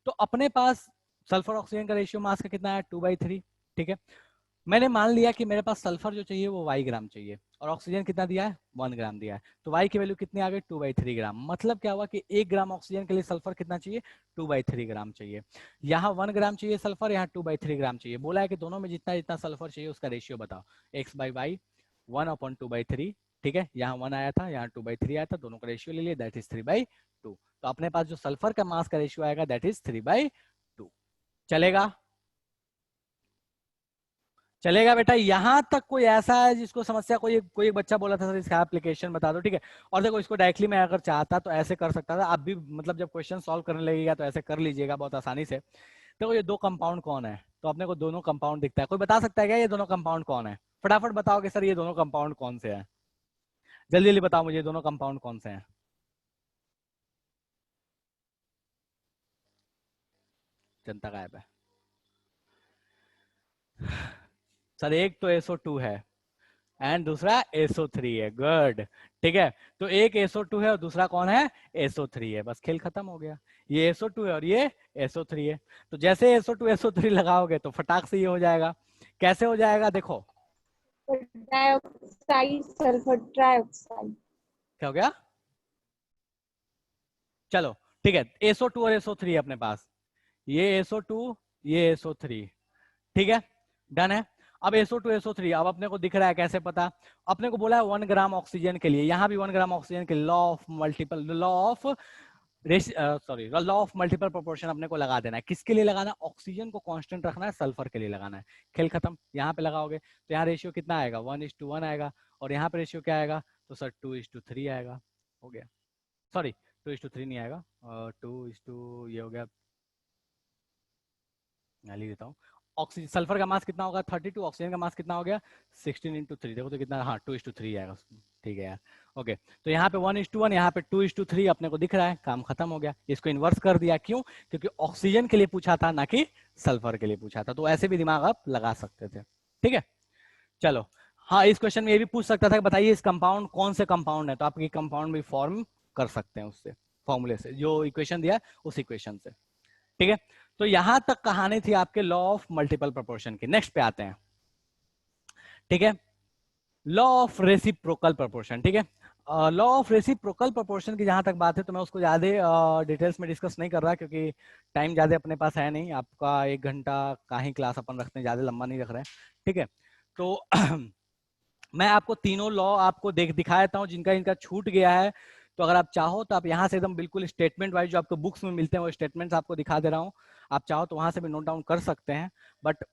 तो अपने पास सल्फर ऑक्सीजन का रेशियो मास का कितना है, 2/3, ठीक है। मैंने मान लिया कि मेरे पास सल्फर जो चाहिए वो y ग्राम चाहिए, और ऑक्सीजन कितना दिया है, 1 ग्राम दिया है। तो y की वैल्यू कितनी आ गई, 2/3 ग्राम। मतलब क्या हुआ कि 1 ग्राम ऑक्सीजन के लिए सल्फर कितना चाहिए, 2/3 ग्राम चाहिए। यहाँ 1 ग्राम चाहिए सल्फर, यहाँ 2/3 ग्राम चाहिए। बोला है कि दोनों में जितना जितना सल्फर चाहिए उसका रेशियो बताओ, x/y 1/2/3, ठीक है। यहाँ 1 आया था, यहाँ 2/3 आया था, दोनों का रेशियो ले लिया, दैट इज 3/2। तो अपने पास जो सल्फर का मास का रेशियो आएगा दैट इज 3/2। चलेगा, चलेगा बेटा। यहां तक कोई ऐसा है जिसको समस्या, कोई कोई बच्चा बोला था सर इसका एप्लीकेशन बता दो, ठीक है। और देखो इसको डायरेक्टली मैं अगर चाहता तो ऐसे कर सकता था, आप भी मतलब जब क्वेश्चन सॉल्व करने लगेगा तो ऐसे कर लीजिएगा बहुत आसानी से। देखो ये 2 कंपाउंड कौन है, तो अपने को दोनों कंपाउंड दिखता है। कोई बता सकता है क्या ये दोनों कंपाउंड कौन है, फटाफट बताओ कि सर ये दोनों कंपाउंड कौन से हैं, जल्दी जल्दी बताओ मुझे ये दोनों कंपाउंड कौन से हैं। जनता गायब है सर, एक तो SO2 है एंड दूसरा SO3 है, गुड, ठीक है। तो एक SO2 है और दूसरा कौन है, SO3 है, बस खेल खत्म हो गया। ये SO2 है और ये SO3 है, तो जैसे SO2 SO3 लगाओगे तो फटाक से ये हो जाएगा। कैसे हो जाएगा देखो, डाइऑक्साइड, सल्फर ट्राइऑक्साइड। क्या हो गया, चलो ठीक है। SO2 और SO3 है अपने पास, ये SO2 ये SO3, ठीक है, डन है। अब SO2 SO3 अब अपने को दिख रहा है, कैसे पता? अपने को बोला है 1 ग्राम ऑक्सीजन के लिए, यहाँ भी 1 ग्राम ऑक्सीजन के लिए लॉ ऑफ मल्टीपल प्रोपोर्शन अपने को लगा देना है। किसके लिए लगाना? ऑक्सीजन को कांस्टेंट रखना है, सल्फर के लिए लगाना है। खेल खत्म। यहाँ पे लगाओगे तो यहाँ रेशियो कितना आएगा? 1:1 आएगा, और यहाँ पे रेशियो क्या आएगा? तो सर 2:3 आएगा। हो गया, सॉरी 2:3 नहीं आएगा, 2 ये हो गया, मैं लिख देता हूँ। ऑक्सीजन सल्फर का मास कितना होगा? 32, ऑक्सीजन का मास कितना हो गया? 16 × 3, देखो तो कितना, हाँ 2:3 आएगा। ठीक है यार, ओके। तो यहाँ पे 1:1, यहाँ पे 2:3 अपने को दिख रहा है, काम खत्म हो गया। इसको इन्वर्स कर दिया, क्यों? क्योंकि ऑक्सीजन के लिए पूछा था, ना कि सल्फर के लिए पूछा था। तो ऐसे भी दिमाग आप लगा सकते थे, ठीक है। चलो, हाँ इस क्वेश्चन में ये भी पूछ सकता था कि बताइए इस कंपाउंड कौन से कंपाउंड है, तो आप ये कंपाउंड भी फॉर्म कर सकते हैं उससे, फॉर्मूले से, जो इक्वेशन दिया उस इक्वेशन से, ठीक है। तो यहां तक कहानी थी आपके लॉ ऑफ मल्टीपल प्रोपोर्शन की। नेक्स्ट पे आते हैं, ठीक है, लॉ ऑफ रेसिप्रोकल प्रोपोर्शन, ठीक है। लॉ ऑफ रेसिप्रोकल प्रोपोर्शन की जहां तक बात है, तो मैं उसको ज्यादा डिटेल्स में डिस्कस नहीं कर रहा, क्योंकि टाइम ज्यादा अपने पास है नहीं। आपका 1 घंटा का ही क्लास अपन रखते हैं, ज्यादा लंबा नहीं रख रहे हैं, ठीक है। तो मैं आपको तीनों लॉ आपको दिखा देता हूँ, जिनका इनका छूट गया है। तो अगर आप चाहो तो आप यहाँ से एकदम बिल्कुल स्टेटमेंट वाइज जो आपको बुक्स में मिलते हैं वो स्टेटमेंट्स आपको दिखा दे रहा हूँ, आप चाहो तो वहां से भी नोट डाउन कर सकते हैं। बट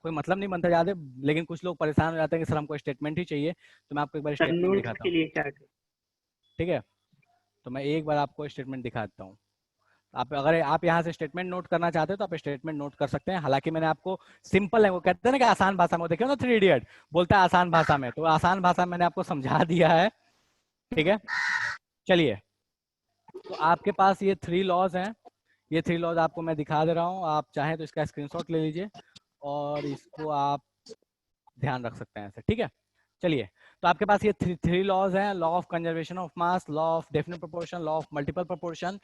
कोई मतलब नहीं बनता ज्यादा, लेकिन कुछ लोग परेशान हो जाते हैं कि सर हमको स्टेटमेंट ही चाहिए, तो मैं आपको एक बार स्टेटमेंट नोट्स दिखाता के हूँ, लिए क्या करें? ठीक है। तो मैं एक बार आपको स्टेटमेंट दिखा देता हूँ। आप अगर आप यहाँ से स्टेटमेंट नोट करना चाहते हो तो आप स्टेटमेंट नोट कर सकते हैं। हालांकि मैंने आपको सिंपल है, वो कहते हैं ना कि आसान भाषा में, देखिए ना 3 इडियट बोलता है आसान भाषा में, तो आसान भाषा में मैंने आपको समझा दिया है, ठीक है। चलिए, तो आपके पास ये 3 लॉज हैं, ये 3 लॉज आपको मैं दिखा दे रहा हूँ। आप चाहें तो इसका स्क्रीनशॉट ले लीजिए और इसको आप ध्यान रख सकते हैं ऐसे, ठीक है। चलिए, तो आपके पास ये 3 लॉज हैं, law of conservation of mass, law of definite proportion, law of multiple proportion,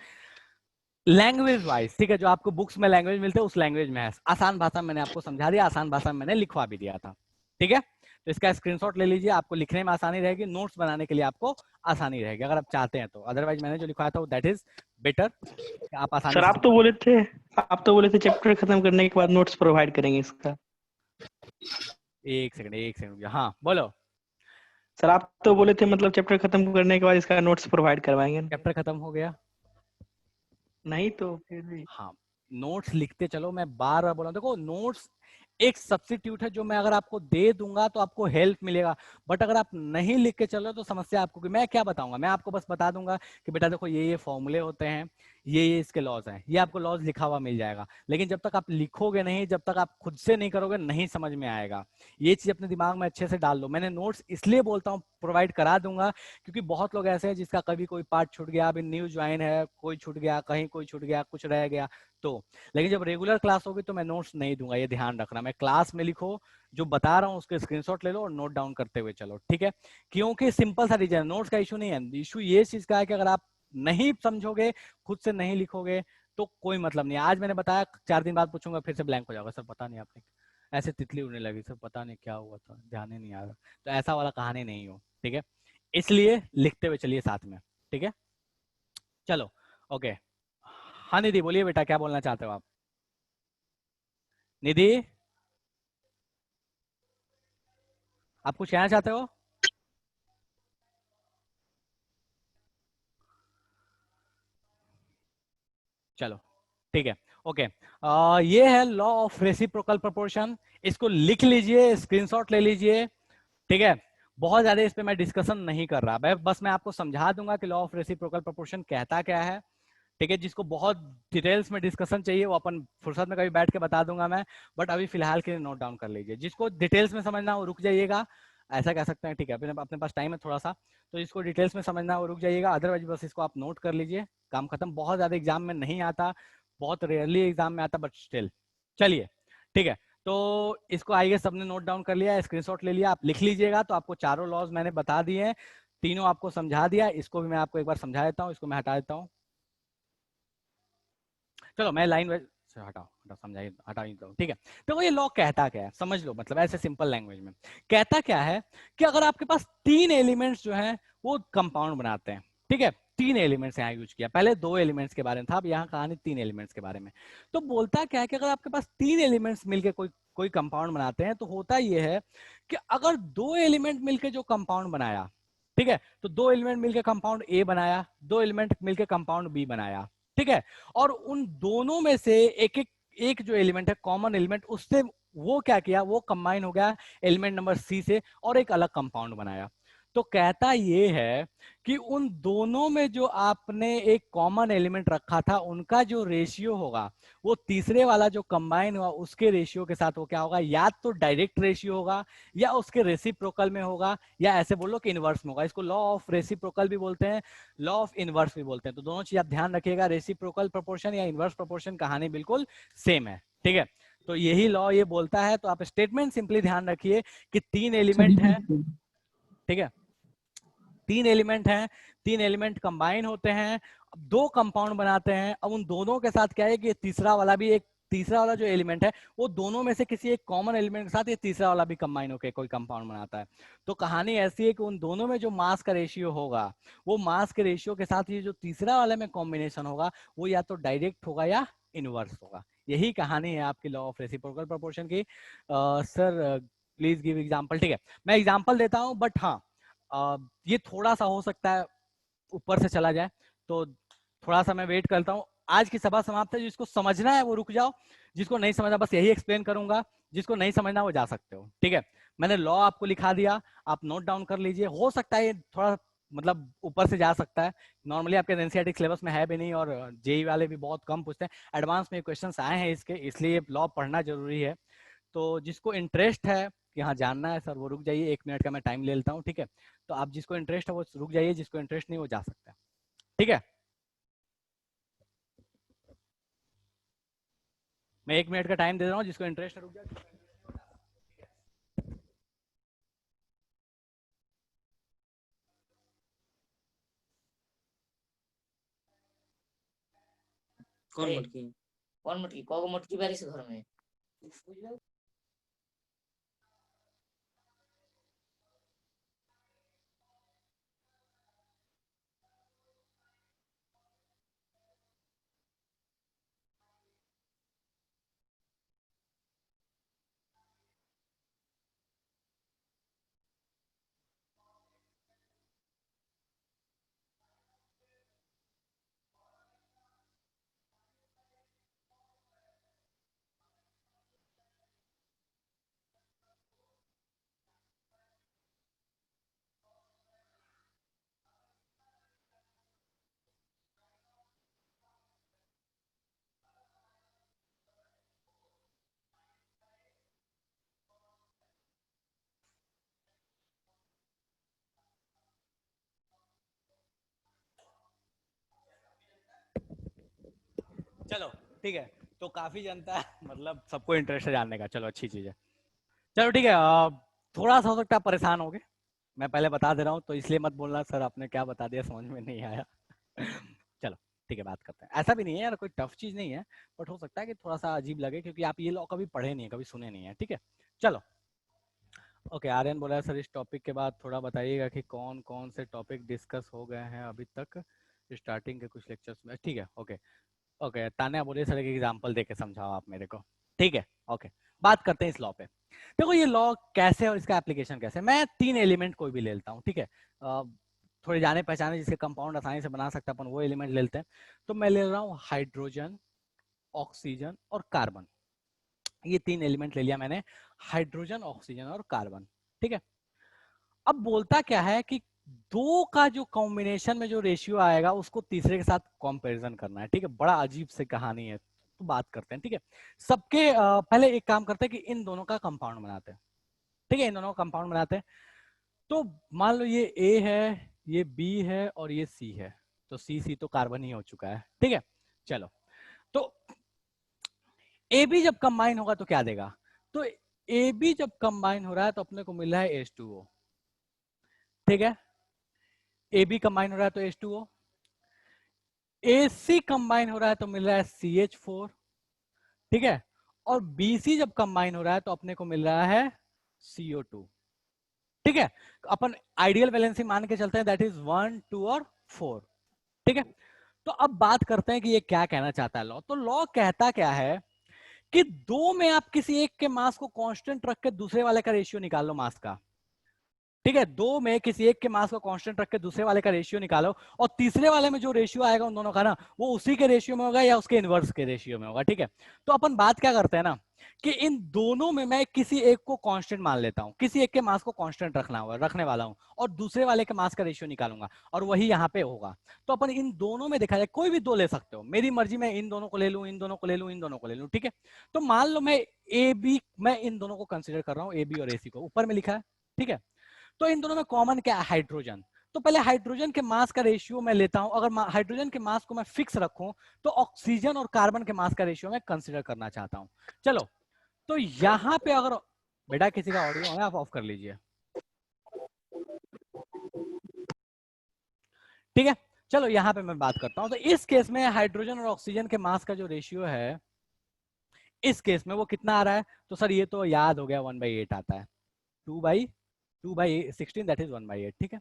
language wise, ठीक है। जो आपको बुक्स में लैंग्वेज मिलते हैं उस लैंग्वेज में है, आसान भाषा में मैंने आपको समझा दिया, आसान भाषा में मैंने लिखवा भी दिया था, ठीक है। तो इसका स्क्रीनशॉट ले लीजिए, आपको लिखने में आसानी रहेगी, नोट्स बनाने के लिए आपको आसानी रहेगी अगर आप चाहते हैं तो। अदरवाइज मैंने जो लिखवाया था दैट इज बेटर, आप आसानी सर से आप तो बोले थे चैप्टर खत्म करने के बाद नोट्स प्रोवाइड करेंगे इसका। एक सेकंड, हाँ बोलो। सर आप तो बोले थे मतलब चैप्टर खत्म करने के बाद इसका नोट्स प्रोवाइड करवाएंगे। चैप्टर खत्म हो गया? नहीं तो फिर भी हाँ, नोट्स लिखते चलो, मैं बार बार बोल रहा हूँ, देखो नोट्स एक सब्स्टिट्यूट है जो मैं अगर आपको दे दूंगा तो आपको हेल्प मिलेगा, बट अगर आप नहीं लिख के चलो तो समस्या आपको, कि मैं क्या बताऊंगा, मैं आपको बस बता दूंगा कि बेटा देखो ये फॉर्मूले होते हैं, ये इसके लॉज हैं, ये आपको लॉज लिखा हुआ मिल जाएगा। लेकिन जब तक आप लिखोगे नहीं, जब तक आप खुद से नहीं करोगे, नहीं समझ में आएगा। ये चीज अपने दिमाग में अच्छे से डाल लो। मैंने नोट्स इसलिए बोलता हूँ प्रोवाइड करा दूंगा, क्योंकि बहुत लोग ऐसे हैं जिसका कभी कोई पार्ट छूट गया, अभी न्यू ज्वाइन है, कोई छूट गया, कहीं कोई छूट गया, कुछ रह गया तो। लेकिन जब रेगुलर क्लास होगी तो मैं नोट्स नहीं दूंगा, ये ध्यान रखना। मैं क्लास में लिखो, जो बता रहा हूँ उसके स्क्रीनशॉट ले लो और नोट डाउन करते हुए चलो, ठीक है। क्योंकि सिंपल सा रीजन, नोट्स का इशू नहीं है, इशू ये चीज का है कि अगर आप नहीं समझोगे, खुद से नहीं लिखोगे तो कोई मतलब नहीं। आज मैंने बताया, 4 दिन बाद पूछूंगा फिर से ब्लैंक हो जाएगा, सर पता नहीं आपने ऐसे तितली उड़ने लगी, सर पता नहीं क्या हुआ था, ध्यान ही नहीं आ रहा। तो ऐसा वाला कहानी नहीं हो, ठीक है। इसलिए लिखते हुए चलिए साथ में, ठीक है। चलो, ओके। हाँ निधि बोलिए बेटा, क्या बोलना चाहते हो आप? निधि, आप कुछ कहना चाहते हो? चलो, ठीक है, ओके। ये है लॉ ऑफ रेसिप्रोकल प्रोपोर्शन, इसको लिख लीजिए, स्क्रीनशॉट ले लीजिए, ठीक है। बहुत ज्यादा इस पे मैं डिस्कशन नहीं कर रहा, बस मैं आपको समझा दूंगा कि लॉ ऑफ रेसिप्रोकल प्रोपोर्शन कहता क्या है, ठीक है। जिसको बहुत डिटेल्स में डिस्कशन चाहिए वो अपन फुर्सत में कभी बैठ के बता दूंगा मैं, बट अभी फिलहाल के लिए नोट डाउन कर लीजिए। जिसको डिटेल्स में समझना हो रुक जाइएगा, ऐसा कह सकते हैं, ठीक है। अपने पास टाइम है थोड़ा सा, तो इसको डिटेल्स में समझना हो रुक जाइएगा, अदरवाइज बस इसको आप नोट कर लीजिए, काम खत्म। बहुत ज्यादा एग्जाम में नहीं आता, बहुत रेयरली एग्जाम में आता, बट स्टिल चलिए, ठीक है। तो इसको आइए सबने नोट डाउन कर लिया, स्क्रीनशॉट ले लिया, आप लिख लीजिएगा। तो आपको चारों लॉज मैंने बता दिए हैं, तीनों आपको समझा दिया, इसको भी मैं आपको एक बार समझा देता हूँ, इसको मैं हटा देता हूँ। चलो मैं लाइन हटाओ समझाइए, हटा ही दो, ठीक है। तो ये लॉ कहता क्या है समझ लो, मतलब ऐसे सिंपल लैंग्वेज में कहता क्या है कि अगर आपके पास 3 एलिमेंट्स जो हैं वो कंपाउंड बनाते हैं, ठीक है, 3 एलिमेंट्स यहाँ यूज किया, पहले 2 एलिमेंट्स के बारे में था, अब यहाँ कहानी 3 एलिमेंट्स के बारे में। तो बोलता क्या है कि अगर आपके पास 3 एलिमेंट्स मिलके कोई कोई कंपाउंड बनाते हैं तो होता ये है कि अगर 2 एलिमेंट मिलके जो कंपाउंड बनाया, ठीक है, तो 2 एलिमेंट मिलके कंपाउंड ए बनाया, 2 एलिमेंट मिलके कंपाउंड बी बनाया, ठीक है, और उन दोनों में से एक जो एलिमेंट है कॉमन एलिमेंट, उससे वो क्या किया, वो कंबाइन हो गया एलिमेंट नंबर सी से और एक अलग कंपाउंड बनाया। तो कहता ये है कि उन दोनों में जो आपने एक कॉमन एलिमेंट रखा था उनका जो रेशियो होगा वो तीसरे वाला जो कंबाइन हुआ उसके रेशियो के साथ वो क्या होगा, या तो डायरेक्ट रेशियो होगा या उसके रेसिप्रोकल में होगा, या ऐसे बोलो कि इनवर्स में होगा। इसको लॉ ऑफ रेसिप्रोकल भी बोलते हैं, लॉ ऑफ इनवर्स भी बोलते हैं। तो दोनों चीज आप ध्यान रखिएगा, रेसिप्रोकल प्रोपोर्शन या इनवर्स प्रोपोर्शन कहानी बिल्कुल सेम है, ठीक है। तो यही लॉ ये बोलता है। तो आप स्टेटमेंट सिंपली ध्यान रखिए कि 3 एलिमेंट है, ठीक है, 3 एलिमेंट हैं, 3 एलिमेंट कंबाइन होते हैं, अब 2 कंपाउंड बनाते हैं। अब उन दोनों के साथ क्या है कि तीसरा वाला जो एलिमेंट है वो दोनों में से किसी एक कॉमन एलिमेंट के साथ ये तीसरा वाला भी कंबाइन होकर कोई कंपाउंड बनाता है। तो कहानी ऐसी है कि उन दोनों में जो मास का रेशियो होगा वो मास के रेशियो के साथ ये जो तीसरा वाले में कॉम्बिनेशन होगा वो या तो डायरेक्ट होगा या इनवर्स होगा। यही कहानी है आपकी लॉ ऑफ रेसिप्रोकल प्रोपोर्शन की। Sir please give example. ठीक है, मैं एग्जांपल देता हूं, बट हाँ ये थोड़ा सा हो सकता है ऊपर से चला जाए, तो थोड़ा सा मैं वेट करता हूँ। आज की सभा समाप्त है, जिसको समझना है वो रुक जाओ, जिसको नहीं समझना बस यही एक्सप्लेन करूंगा, जिसको नहीं समझना वो जा सकते हो। ठीक है, मैंने लॉ आपको लिखा दिया, आप नोट डाउन कर लीजिए। हो सकता है ये थोड़ा मतलब ऊपर से जा सकता है, नॉर्मली आपके एनसीईआरटी सिलेबस में है भी नहीं और जेई वाले भी बहुत कम पूछते हैं। एडवांस में क्वेश्चंस आए हैं इसके, इसलिए लॉ पढ़ना जरूरी है। तो जिसको इंटरेस्ट है कि हाँ जानना है सर वो रुक जाइए, 1 मिनट का मैं टाइम ले लेता हूँ। ठीक है, तो आप जिसको इंटरेस्ट है वो रुक जाइए, जिसको इंटरेस्ट नहीं वो जा सकता है। ठीक है, मैं 1 मिनट का टाइम दे रहा हूँ, जिसको इंटरेस्ट है रुक जाए। कौन मटकी कौन मटकी कगो मटकी बारी से घर में चलो ठीक है, तो काफी जनता है मतलब सबको इंटरेस्ट है जानने का, चलो अच्छी चीज है। चलो ठीक है, थोड़ा सा हो सकता है परेशान हो गए, मैं पहले बता दे रहा हूँ, तो इसलिए मत बोलना सर आपने क्या बता दिया समझ में नहीं आया। चलो ठीक है, बात करते हैं। ऐसा भी नहीं है यार, कोई टफ चीज नहीं है, बट हो सकता है कि थोड़ा सा अजीब लगे क्योंकि आप ये लॉ कभी पढ़े नहीं है, कभी सुने नहीं है। ठीक है, चलो ओके। आर्यन बोला सर इस टॉपिक के बाद थोड़ा बताइएगा कि कौन कौन से टॉपिक डिस्कस हो गए हैं अभी तक स्टार्टिंग के कुछ लेक्चर्स में। ठीक है, ओके ओके। तान्या बोले सर एक एग्जांपल देके समझाओ आप मेरे को। ठीक है, ओके। बात करते हैं इस लॉ पे। देखो ये लॉ कैसे है और इसका एप्लीकेशन कैसे। मैं 3 एलिमेंट कोई भी ले लेता हूँ, ठीक है, थोड़े जाने पहचाने जिसके कंपाउंड आसानी से बना सकते हैं अपन वो एलिमेंट ले लेते हैं। तो मैं ले रहा हूँ हाइड्रोजन, ऑक्सीजन और कार्बन। ये 3 एलिमेंट ले लिया मैंने, हाइड्रोजन, ऑक्सीजन और कार्बन। ठीक है, अब बोलता क्या है कि 2 का जो कॉम्बिनेशन में जो रेशियो आएगा उसको तीसरे के साथ कंपैरिजन करना है। ठीक है, बड़ा अजीब सी कहानी है, तो बात करते हैं। ठीक है, सबके पहले एक काम करते हैं कि इन दोनों का कंपाउंड बनाते हैं। ठीक है, इन दोनों का कंपाउंड बनाते हैं। तो मान लो ये ए है, ये बी है और ये सी है, तो सी तो कार्बन ही हो चुका है। ठीक है, चलो तो ए बी जब कंबाइन होगा तो क्या देगा, तो ए बी जब कंबाइन हो रहा है तो अपने को मिल रहा है H2O। ठीक है, ए बी कंबाइन हो रहा है तो H2O, AC कंबाइन हो रहा है तो मिल रहा है CH4। ठीक है, और BC जब कंबाइन हो रहा है तो अपने को मिल रहा है CO2। ठीक है, अपन आइडियल वैलेंसी मान के चलते हैं, दैट इज 1 2 और 4। ठीक है, तो अब बात करते हैं कि ये क्या कहना चाहता है लॉ। तो लॉ कहता क्या है कि दो में आप किसी एक के मास को कांस्टेंट रख के दूसरे वाले का रेशियो निकाल लो मास का। ठीक है, दो में किसी एक के मास को कांस्टेंट रख के दूसरे वाले का रेशियो निकालो, और तीसरे वाले में जो रेशियो आएगा उन दोनों का ना, वो उसी के रेशियो में होगा या उसके इनवर्स के रेशियो में होगा। ठीक है, तो अपन बात क्या करते हैं ना कि इन दोनों में मैं किसी एक को कांस्टेंट मान लेता हूं, किसी एक के मास को कांस्टेंट रखने वाला हूं, और दूसरे वाले के मास का रेशियो निकालूंगा, और वही यहाँ पे होगा। तो अपन इन दोनों में देखा जाए, कोई भी दो ले सकते हो, मेरी मर्जी में इन दोनों को ले लूं, इन दोनों को ले लूं, इन दोनों को ले लूं। ठीक है, तो मान लो मैं ए बी, मैं इन दोनों को कंसिडर कर रहा हूँ, ए बी और ए सी को, ऊपर में लिखा है। ठीक है, तो इन दोनों में कॉमन क्या है? हाइड्रोजन। तो पहले हाइड्रोजन के मास का रेशियो मैं लेता हूं। अगर हाइड्रोजन के मास को मैं फिक्स रखूं तो ऑक्सीजन और कार्बन के मास का रेशियो मैं कंसीडर करना चाहता हूं। चलो, तो यहां पे अगर बेटा किसी का ऑडियो है आप ऑफ कर लीजिए। ठीक है, चलो यहां पे मैं बात करता हूं। तो इस केस में हाइड्रोजन और ऑक्सीजन के मास का जो रेशियो है, इस केस में वो कितना आ रहा है? तो सर ये तो याद हो गया, 1/8 आता है। 2/16 दैट इज 1/8। ठीक है,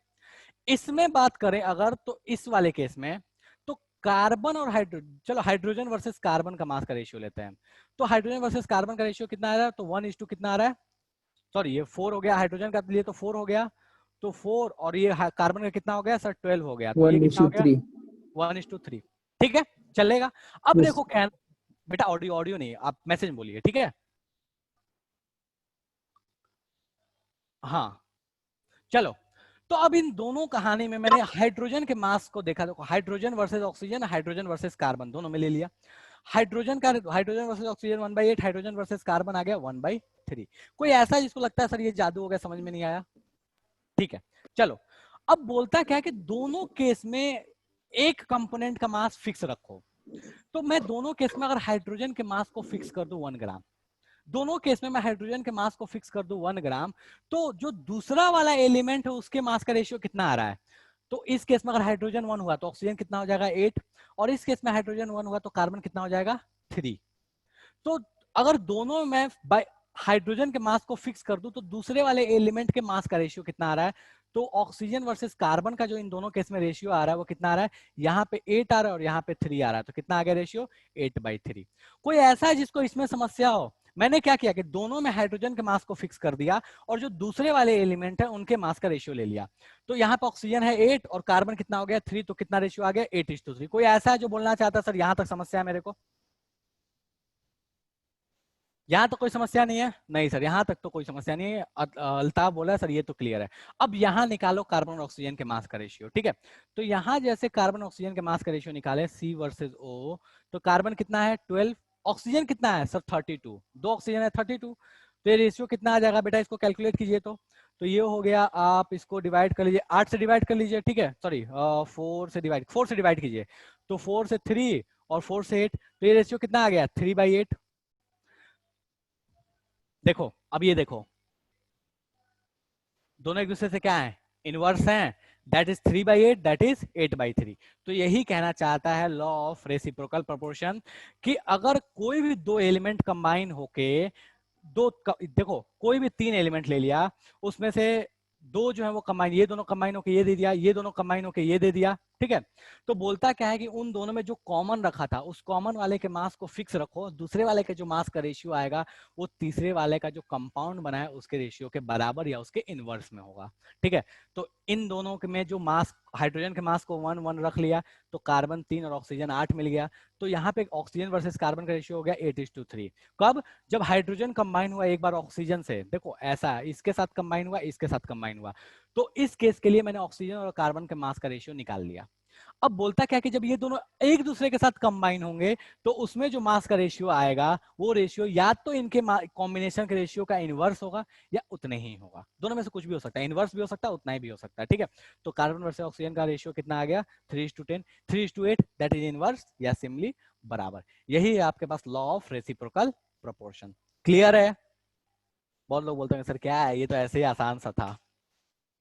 इसमें बात करें अगर, तो इस वाले केस में तो कार्बन और हाइड्रोजन, चलो हाइड्रोजन वर्सेस कार्बन का मास का रेशियो लेते हैं। तो हाइड्रोजन वर्सेस कार्बन का रेशियो कितना आ रहा है? तो 1:2 कितना आ रहा है? सॉरी ये 4 हो गया, हाइड्रोजन का लिए तो 4 हो गया, तो 4, और ये कार्बन का कितना हो गया सर? 12 हो गया, तो ये कितना हो गया? 1:3। 1:3। ठीक है, चलेगा। अब Yes. देखो क्या बेटा, ऑडियो नहीं, आप मैसेज बोलिए। ठीक है, हाँ चलो, तो अब इन दोनों कहानी में मैंने हाइड्रोजन के मास को देखा। देखो hydrogen versus oxygen, hydrogen versus carbon, दोनों में ले लिया। Hydrogen versus oxygen 1/8, hydrogen versus carbon आ गया 1/3। कोई ऐसा जिसको लगता है सर ये जादू हो गया, समझ में नहीं आया? ठीक है, चलो, अब बोलता क्या है कि दोनों केस में एक कंपोनेंट का मास फिक्स रखो। तो मैं दोनों केस में अगर हाइड्रोजन के मास को फिक्स कर दूं 1 ग्राम, दोनों केस में मैं हाइड्रोजन के मास को फिक्स कर दूं 1 ग्राम, तो जो दूसरा वाला एलिमेंट है उसके मास का रेशियो कितना आ रहा है? तो इस केस में अगर हाइड्रोजन 1 हुआ तो ऑक्सीजन कितना हो जाएगा? 8, और इस केस में हाइड्रोजन 1 हुआ तो कार्बन कितना हो जाएगा? 3। तो अगर दोनों में हाइड्रोजन के मास को फिक्स कर दूं तो दूसरे वाले एलिमेंट के मास का रेशियो कितना आ रहा है? तो ऑक्सीजन वर्सेस कार्बन का जो इन दोनों केस में रेशियो आ रहा है वो कितना आ रहा है? यहाँ पे 8 आ रहा है और यहाँ पे 3 आ रहा है, तो कितना आ गया रेशियो? 8/3। कोई ऐसा है जिसको इसमें समस्या हो? मैंने क्या किया कि दोनों में हाइड्रोजन के मास को फिक्स कर दिया और जो दूसरे वाले एलिमेंट है उनके मास का रेशियो ले लिया। तो यहाँ पे ऑक्सीजन है 8 और कार्बन कितना हो गया? 3, तो कितना रेशियो आ गया? 8:3। कोई ऐसा है जो बोलना चाहता है सर यहाँ तक समस्या है मेरे को? यहाँ तक कोई समस्या नहीं है? नहीं सर, यहाँ तक तो कोई समस्या नहीं है। अल्ताफ बोला है सर ये तो क्लियर है। अब यहाँ निकालो कार्बन और ऑक्सीजन के मास का रेशियो। ठीक है, तो यहाँ जैसे कार्बन ऑक्सीजन के मास का रेशियो निकाले C वर्सेस O, तो कार्बन कितना है? 12, ऑक्सीजन कितना है सर? 32, दो ऑक्सीजन है 32, तो ये रेशियो कितना आ जाएगा बेटा? इसको कैलकुलेट कीजिए। तो ये हो गया, आप इसको डिवाइड कर लीजिए, 8 से डिवाइड कर लीजिए। ठीक है, सॉरी 4 से डिवाइड कीजिए, तो 4 से 3 और 4 से 8, तो ये रेशियो कितना आ गया? 3/8। देखो, अब ये देखो, दोनों एक दूसरे से क्या है? इनवर्स हैं। That is 3/8, that is 8/3। तो यही कहना चाहता है लॉ ऑफ रेसिप्रोकल प्रोपोर्शन कि अगर कोई भी दो एलिमेंट कंबाइन होके देखो कोई भी 3 एलिमेंट ले लिया, उसमें से दो जो है वो कंबाइन, ये दोनों कंबाइन होके ये दे दिया, ये दोनों कंबाइन होके ये दे दिया। ठीक है, तो बोलता क्या है कि उन दोनों में जो कॉमन रखा था उस कॉमन वाले के मास को फिक्स रखो, दूसरे वाले के जो मास का रेशियो आएगा वो तीसरे वाले का जो कंपाउंड बना है उसके रेशियो के बराबर या उसके इनवर्स में होगा। ठीक है, तो इन दोनों में जो मास, हाइड्रोजन के मास को 1 1 रख लिया तो कार्बन 3 और ऑक्सीजन 8 मिल गया। तो यहाँ पे ऑक्सीजन वर्सेस कार्बन का रेशियो हो गया 8:3। कब? जब हाइड्रोजन कंबाइन हुआ एक बार ऑक्सीजन से, देखो ऐसा इसके साथ कंबाइन हुआ, इसके साथ कंबाइन हुआ, तो इस केस के लिए मैंने ऑक्सीजन और कार्बन के मास का रेशियो निकाल लिया। अब बोलता क्या कि जब ये दोनों एक दूसरे के साथ कंबाइन होंगे तो उसमें जो मास का रेशियो आएगा वो रेशियो या तो इनके कॉम्बिनेशन के रेशियो का इनवर्स होगा या उतने ही होगा। दोनों में से कुछ भी हो सकता है, इनवर्स भी हो सकता है, उतना ही भी हो सकता है। ठीक है, तो कार्बन वर्सेस ऑक्सीजन का रेशियो कितना आ गया? 3:10, 3:8, दैट इज इनवर्स या सिमली बराबर। यही है आपके पास law of reciprocal proportion. Clear है? बहुत लोग बोलते हैं सर क्या है ये, तो ऐसे ही आसान सा था।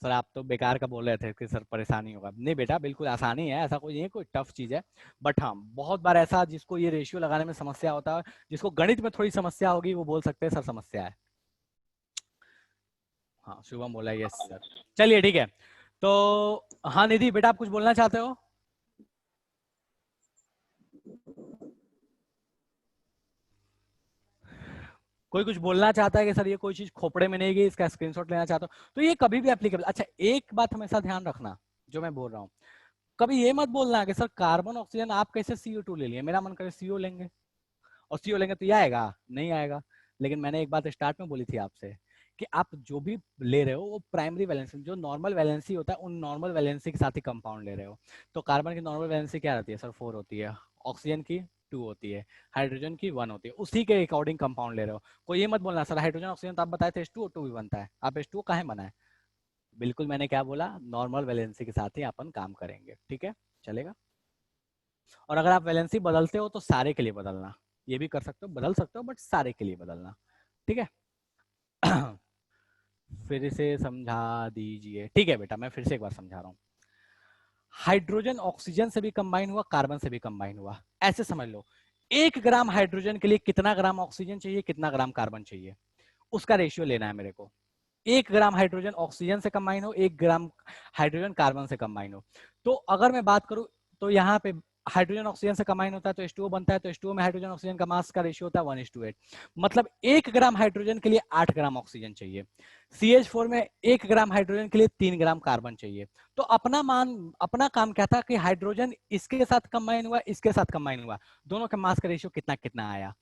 सर आप तो बेकार का बोल रहे थे कि सर परेशानी होगा। नहीं बेटा, बिल्कुल आसानी है, ऐसा कोई नहीं है, कोई टफ चीज है। बट हाँ, बहुत बार ऐसा जिसको ये रेशियो लगाने में समस्या होता है, जिसको गणित में थोड़ी समस्या होगी, वो बोल सकते हैं सर समस्या है। हाँ शुभम बोला यस सर। चलिए ठीक है, तो हाँ निधि बेटा, आप कुछ बोलना चाहते हो? कोई कुछ बोलना चाहता है कि सर ये कोई चीज खोपड़े में नहीं गई, इसका स्क्रीनशॉट लेना चाहता हूँ, तो ये कभी भी एप्लीकेबल। अच्छा, एक बात हमेशा ध्यान रखना जो मैं बोल रहा हूँ, कभी ये मत बोलना कि सर कार्बन ऑक्सीजन आप कैसे CO2 ले लिए, मेरा मन करे CO लेंगे और CO लेंगे तो ये आएगा, नहीं आएगा। लेकिन मैंने एक बात स्टार्ट में बोली थी आपसे कि आप जो भी ले रहे हो वो प्राइमरी वैलेंसी, जो नॉर्मल वैलेंसी होता है उन नॉर्मल वैलेंसी के साथ ही कंपाउंड ले रहे हो। तो कार्बन की नॉर्मल वैलेंसी क्या रहती है सर? 4 होती है। ऑक्सीजन की 2 होती है। हाइड्रोजन की 1 होती है। उसी के अकॉर्डिंग कंपाउंड ले रहे हो। कोई ये मत बोलना सर हाइड्रोजन ऑक्सीजन तो आप बताए थे H2O2 भी बनता है, आप H2O काहे बनाए? बिल्कुल मैंने क्या बोला, नॉर्मल वैलेंसी के साथ ही अपन काम करेंगे, ठीक है, चलेगा। और अगर आप वैलेंसी बदलते हो तो सारे के लिए बदलना, ये भी कर सकते हो, बदल सकते हो, बट सारे के लिए बदलना, ठीक है। फिर से समझा दीजिए, ठीक है बेटा, मैं फिर से एक बार समझा रहा हूँ। हाइड्रोजन ऑक्सीजन से भी कंबाइन हुआ, कार्बन से भी कंबाइन हुआ, ऐसे समझ लो 1 ग्राम हाइड्रोजन के लिए कितना ग्राम ऑक्सीजन चाहिए, कितना ग्राम कार्बन चाहिए, उसका रेशियो लेना है मेरे को। 1 ग्राम हाइड्रोजन ऑक्सीजन से कंबाइन हो, 1 ग्राम हाइड्रोजन कार्बन से कंबाइन हो। तो अगर मैं बात करूं तो यहाँ पे हाइड्रोजन ऑक्सीजन से कंबाइन होता है तो H2O बनता है, तो H2O में हाइड्रोजन ऑक्सीजन का मास का रेशियो होता है 1:8। मतलब 1 ग्राम हाइड्रोजन के लिए 8 ग्राम ऑक्सीजन चाहिए। CH4 में 1 ग्राम हाइड्रोजन के लिए 3 ग्राम कार्बन चाहिए। तो अपना काम क्या था कि हाइड्रोजन इसके साथ कंबाइन हुआ, इसके साथ कंबाइन हुआ, दोनों के मास का रेशियो कितना कितना आया।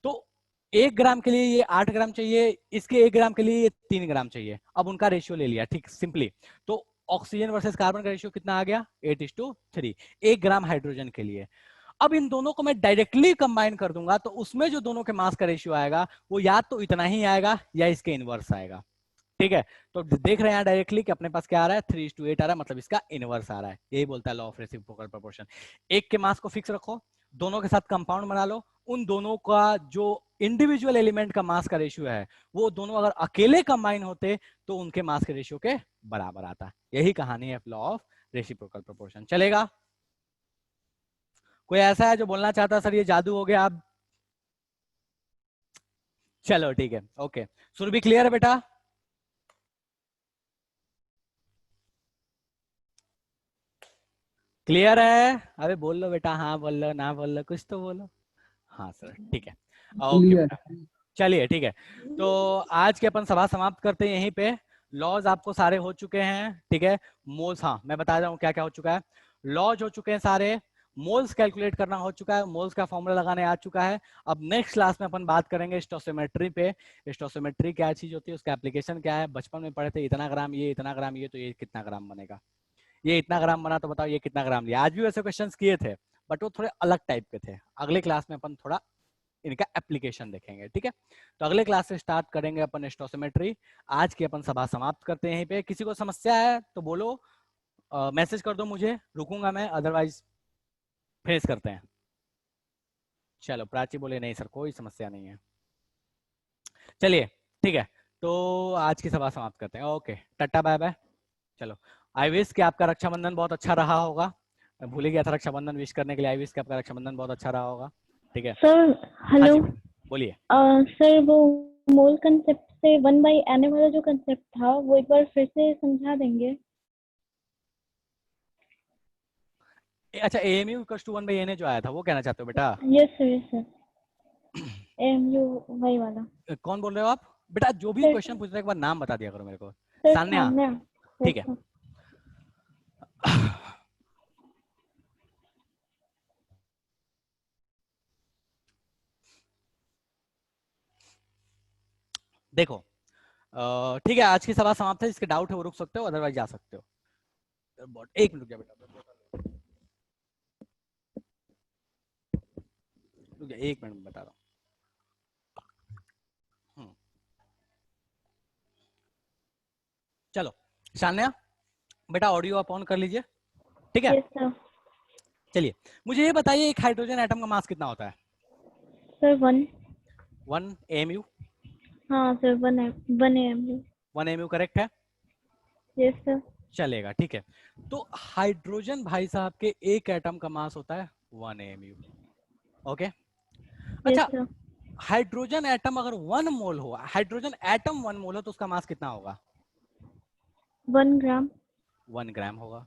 तो 1 ग्राम के लिए ये 8 ग्राम चाहिए, इसके 1 ग्राम के लिए ये 3 ग्राम चाहिए। अब उनका रेशियो ले लिया, ठीक, सिंपली। तो ऑक्सीजन वर्सेस कार्बन का रेशियो कितना आ गया? 8:3, 1 ग्राम हाइड्रोजन के लिए। अब इन दोनों को मैं डायरेक्टली कंबाइन कर दूंगा तो उसमें जो दोनों के मास का रेशियो आएगा वो या तो इतना ही आएगा या इसके इनवर्स आएगा, ठीक है। तो देख रहे हैं डायरेक्टली कि अपने पास क्या आ रहा है, 3:8 आ रहा है, मतलब इसका इनवर्स आ रहा है। यही बोलता है लॉ ऑफ रेसिप्रोकल प्रोपोर्शन। एक के मास को फिक्स रखो, दोनों के साथ कंपाउंड बना लो, उन दोनों का जो इंडिविजुअल एलिमेंट का मास का रेशियो है वो दोनों अगर अकेले कंबाइन होते तो उनके मास के रेशियो के बराबर आता। यही कहानी है लॉ ऑफ रेसिप्रोकल प्रोपोर्शन, चलेगा। कोई ऐसा है जो बोलना चाहता है सर ये जादू हो गया अब? चलो ठीक है, ओके। सुरभि क्लियर है बेटा? क्लियर है? अबे बोल लो बेटा, हाँ बोल लो, ना बोल लो, कुछ तो बोलो। हाँ सर, ठीक है, ओके क्लियर। बेटा, चलिए ठीक है। तो आज के अपन सभा समाप्त करते हैं यहीं पे। लॉज आपको सारे हो चुके हैं, ठीक है। मोल्स, हाँ मैं बता रहा हूँ क्या क्या हो चुका है। लॉज हो चुके हैं सारे, मोल्स कैलकुलेट करना हो चुका है, मोल्स का फॉर्मूला लगाने आ चुका है। अब नेक्स्ट क्लास में अपन बात करेंगे स्टोसियोमेट्री पे। स्टोसियोमेट्री क्या चीज होती है, उसका एप्लीकेशन क्या है। बचपन में पढ़े थे इतना ग्राम ये, इतना ग्राम ये, तो ये कितना ग्राम बनेगा, ये इतना ग्राम बना तो बताओ ये कितना ग्राम लिया। आज भी वैसे क्वेश्चंस किए थे बट वो थोड़े अलग टाइप के थे। अगले क्लास में अपन थोड़ा इनका एप्लीकेशन देखेंगे, ठीक है। तो अगले क्लास से स्टार्ट करेंगे अपन स्टोसियोमेट्री। आज की अपन सभा समाप्त करते हैं यहीं पे। किसी को समस्या है तो बोलो, मैसेज कर दो मुझे, रुकूंगा मैं, अदरवाइज फेस करते हैं। चलो प्राची बोले नहीं सर कोई समस्या नहीं है। चलिए ठीक है, तो आज की सभा समाप्त करते हैं। Okay, tata bye bye. चलो, आई विश कि आपका रक्षाबंधन बहुत अच्छा रहा होगा। मैं भूल ही गया था रक्षाबंधन विश करने के लिए। आई विश कि आपका रक्षाबंधन बहुत अच्छा रहा होगा, ठीक है। सर हाँ हेलो। जी बोलिए। सर वो मोल कंसेप्ट से 1/n वाला जो कंसेप्ट था वो एक बार फिर से समझा देंगे? अच्छा, AMU = 1/n जो आया था वो कहना चाहते हो बेटा? यस सर AMU वही वाला। कौन बोल रहे हो आप बेटा? जो भी सर क्वेश्चन पूछ रहे हैं एक बार नाम बता दिया करो मेरे को। सर सान्या, सान्या। ठीक है। देखो ठीक है, आज की सभा समाप्त है। जिसके डाउट है वो रुक सकते हो, अदरवाइज जा सकते हो। एक मिनट रुक जा बेटा, रुक जा, 1 मिनट बता रहा हूँ। चलो सान्या बेटा, ऑडियो आप ऑन कर लीजिए, ठीक है। Yes sir. चलिए मुझे ये बताइए, एक हाइड्रोजन एटम का मास कितना होता है? सर 1। 1 AMU। हाँ सर 1 AMU। 1 AMU करेक्ट है, यस सर। चलेगा, ठीक है। तो हाइड्रोजन भाई साहब के एक एटम का मास होता है 1 AMU, ओके। यस अच्छा, सर। हाइड्रोजन एटम अगर 1 मोल हो, हाइड्रोजन एटम 1 मोल हो तो उसका मास कितना होगा? 1 ग्राम। 1 ग्राम होगा,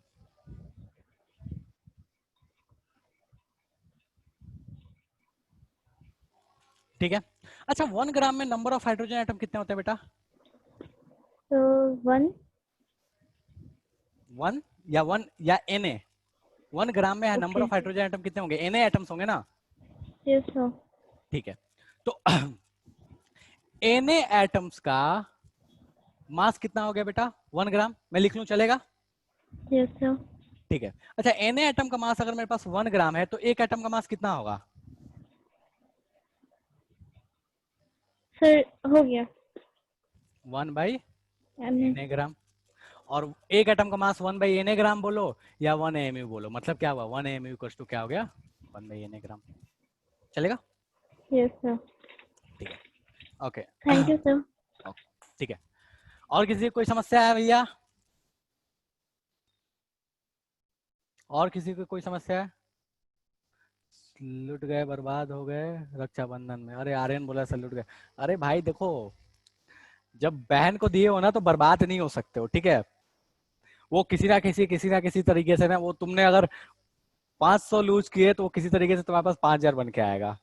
ठीक है। अच्छा 1 ग्राम में नंबर ऑफ हाइड्रोजन एटम कितने होते हैं बेटा? तो 1 1 या Na? 1 ग्राम में number Okay. Of hydrogen atom कितने होंगे? Na एटम्स होंगे ना? Yes sir. ठीक है, तो Na एटम्स का मास कितना हो गया बेटा? 1 ग्राम। मैं लिख लूं, चलेगा? Yes sir. ठीक है। अच्छा Na एटम का मास अगर मेरे पास 1 ग्राम है तो एक एटम का मास कितना होगा? सर हो गया 1 बाई एम Na ग्राम। और एक एटम का मास 1 बाई Na ग्राम बोलो या 1 AMU बोलो, मतलब क्या हुआ? 1 AMU इक्वल्स टू क्या हो गया? 1 बाई Na ग्राम। चलेगा? Yes sir. ठीक है, ओके। Thank you sir. ठीक है, और किसी को कोई समस्या है भैया? और किसी को कोई समस्या है? लुट गए, बर्बाद हो गए रक्षाबंधन में। अरे आर्यन बोला सर लुट गए। अरे भाई देखो, जब बहन को दिए हो ना तो बर्बाद नहीं हो सकते हो, ठीक है? वो किसी ना किसी तरीके से ना, वो तुमने अगर 500 लूज किए तो वो किसी तरीके से तुम्हारे पास 5000 बन के आएगा।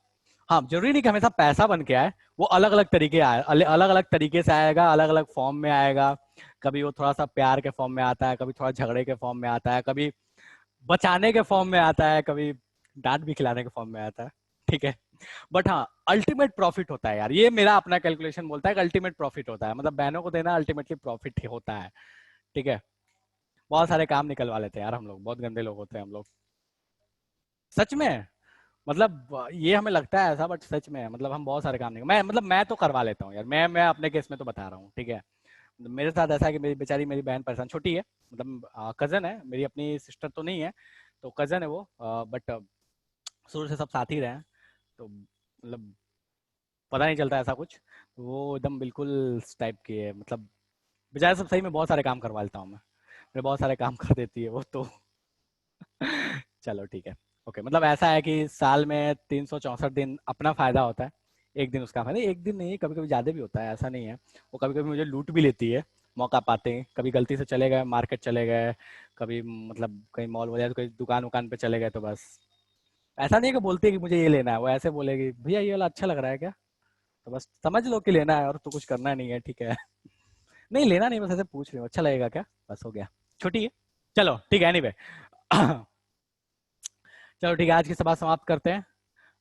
हाँ, जरूरी नहीं कि हमेशा पैसा बन के आए, वो अलग अलग तरीके आए, अलग अलग तरीके से आएगा, अलग अलग फॉर्म में आएगा। कभी वो थोड़ा सा प्यार के फॉर्म में आता है, कभी थोड़ा झगड़े के फॉर्म में आता है, कभी बचाने के फॉर्म में आता है, कभी डांट भी खिलाने के फॉर्म में आता है, ठीक है? बट हाँ, अल्टीमेट प्रॉफिट होता है यार, ये मेरा अपना कैलकुलेशन बोलता है कि अल्टीमेट प्रॉफिट होता है, मतलब बहनों को देना अल्टीमेटली प्रॉफिट ही होता है, ठीक है? बहुत सारे काम निकलवा लेते हैं यार हम लोग, बहुत गंदे लोग होते हैं हम लोग, सच में। मतलब ये हमें लगता है ऐसा, बट सच में मतलब हम बहुत सारे काम नहीं, मैं तो करवा लेता हूँ यार, मैं अपने केस में तो बता रहा हूँ, ठीक है? मेरे साथ ऐसा है कि मेरी बहन परेशान, छोटी है, मतलब कजन है मेरी, अपनी सिस्टर तो नहीं है, तो कजन है वो, बट शुरू से सब साथ ही रहे हैं, तो मतलब पता नहीं चलता ऐसा कुछ। वो एकदम बिल्कुल इस टाइप की है, मतलब बेचारे सब सही में बहुत सारे काम करवा लेता हूँ मैं, मेरे बहुत सारे काम कर देती है वो तो। चलो ठीक है, ओके। मतलब ऐसा है कि साल में 364 दिन अपना फायदा होता है, एक दिन उसका फायदा, एक दिन नहीं, कभी कभी ज्यादा भी होता है, ऐसा नहीं है। वो कभी कभी मुझे लूट भी लेती है मौका पाते ही, कभी गलती से चले गए मार्केट चले गए, कभी मतलब कहीं मॉल वगैरह कोई दुकान वुकान पे चले गए, तो बस ऐसा नहीं है कि बोलती है कि मुझे ये लेना है, वो ऐसे बोलेगी भैया ये वाला अच्छा लग रहा है क्या, तो बस समझ लो कि लेना है और तो कुछ करना नहीं है, ठीक है? नहीं लेना नहीं, बस ऐसे पूछ रही हूँ अच्छा लगेगा क्या, बस हो गया, छोटी है। चलो ठीक है, एनीवे। चलो ठीक है, आज की सभा समाप्त करते हैं।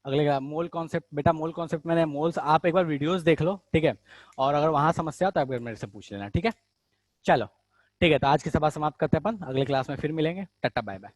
अगले का मोल कॉन्सेप्ट, बेटा मोल कॉन्सेप्ट मैंने मोल्स, आप एक बार वीडियोस देख लो, ठीक है? और अगर वहां समस्या हो तो आप मेरे से पूछ लेना, ठीक है? चलो ठीक है, तो आज की सभा समाप्त करते हैं अपन, अगले क्लास में फिर मिलेंगे, टाटा बाय बाय।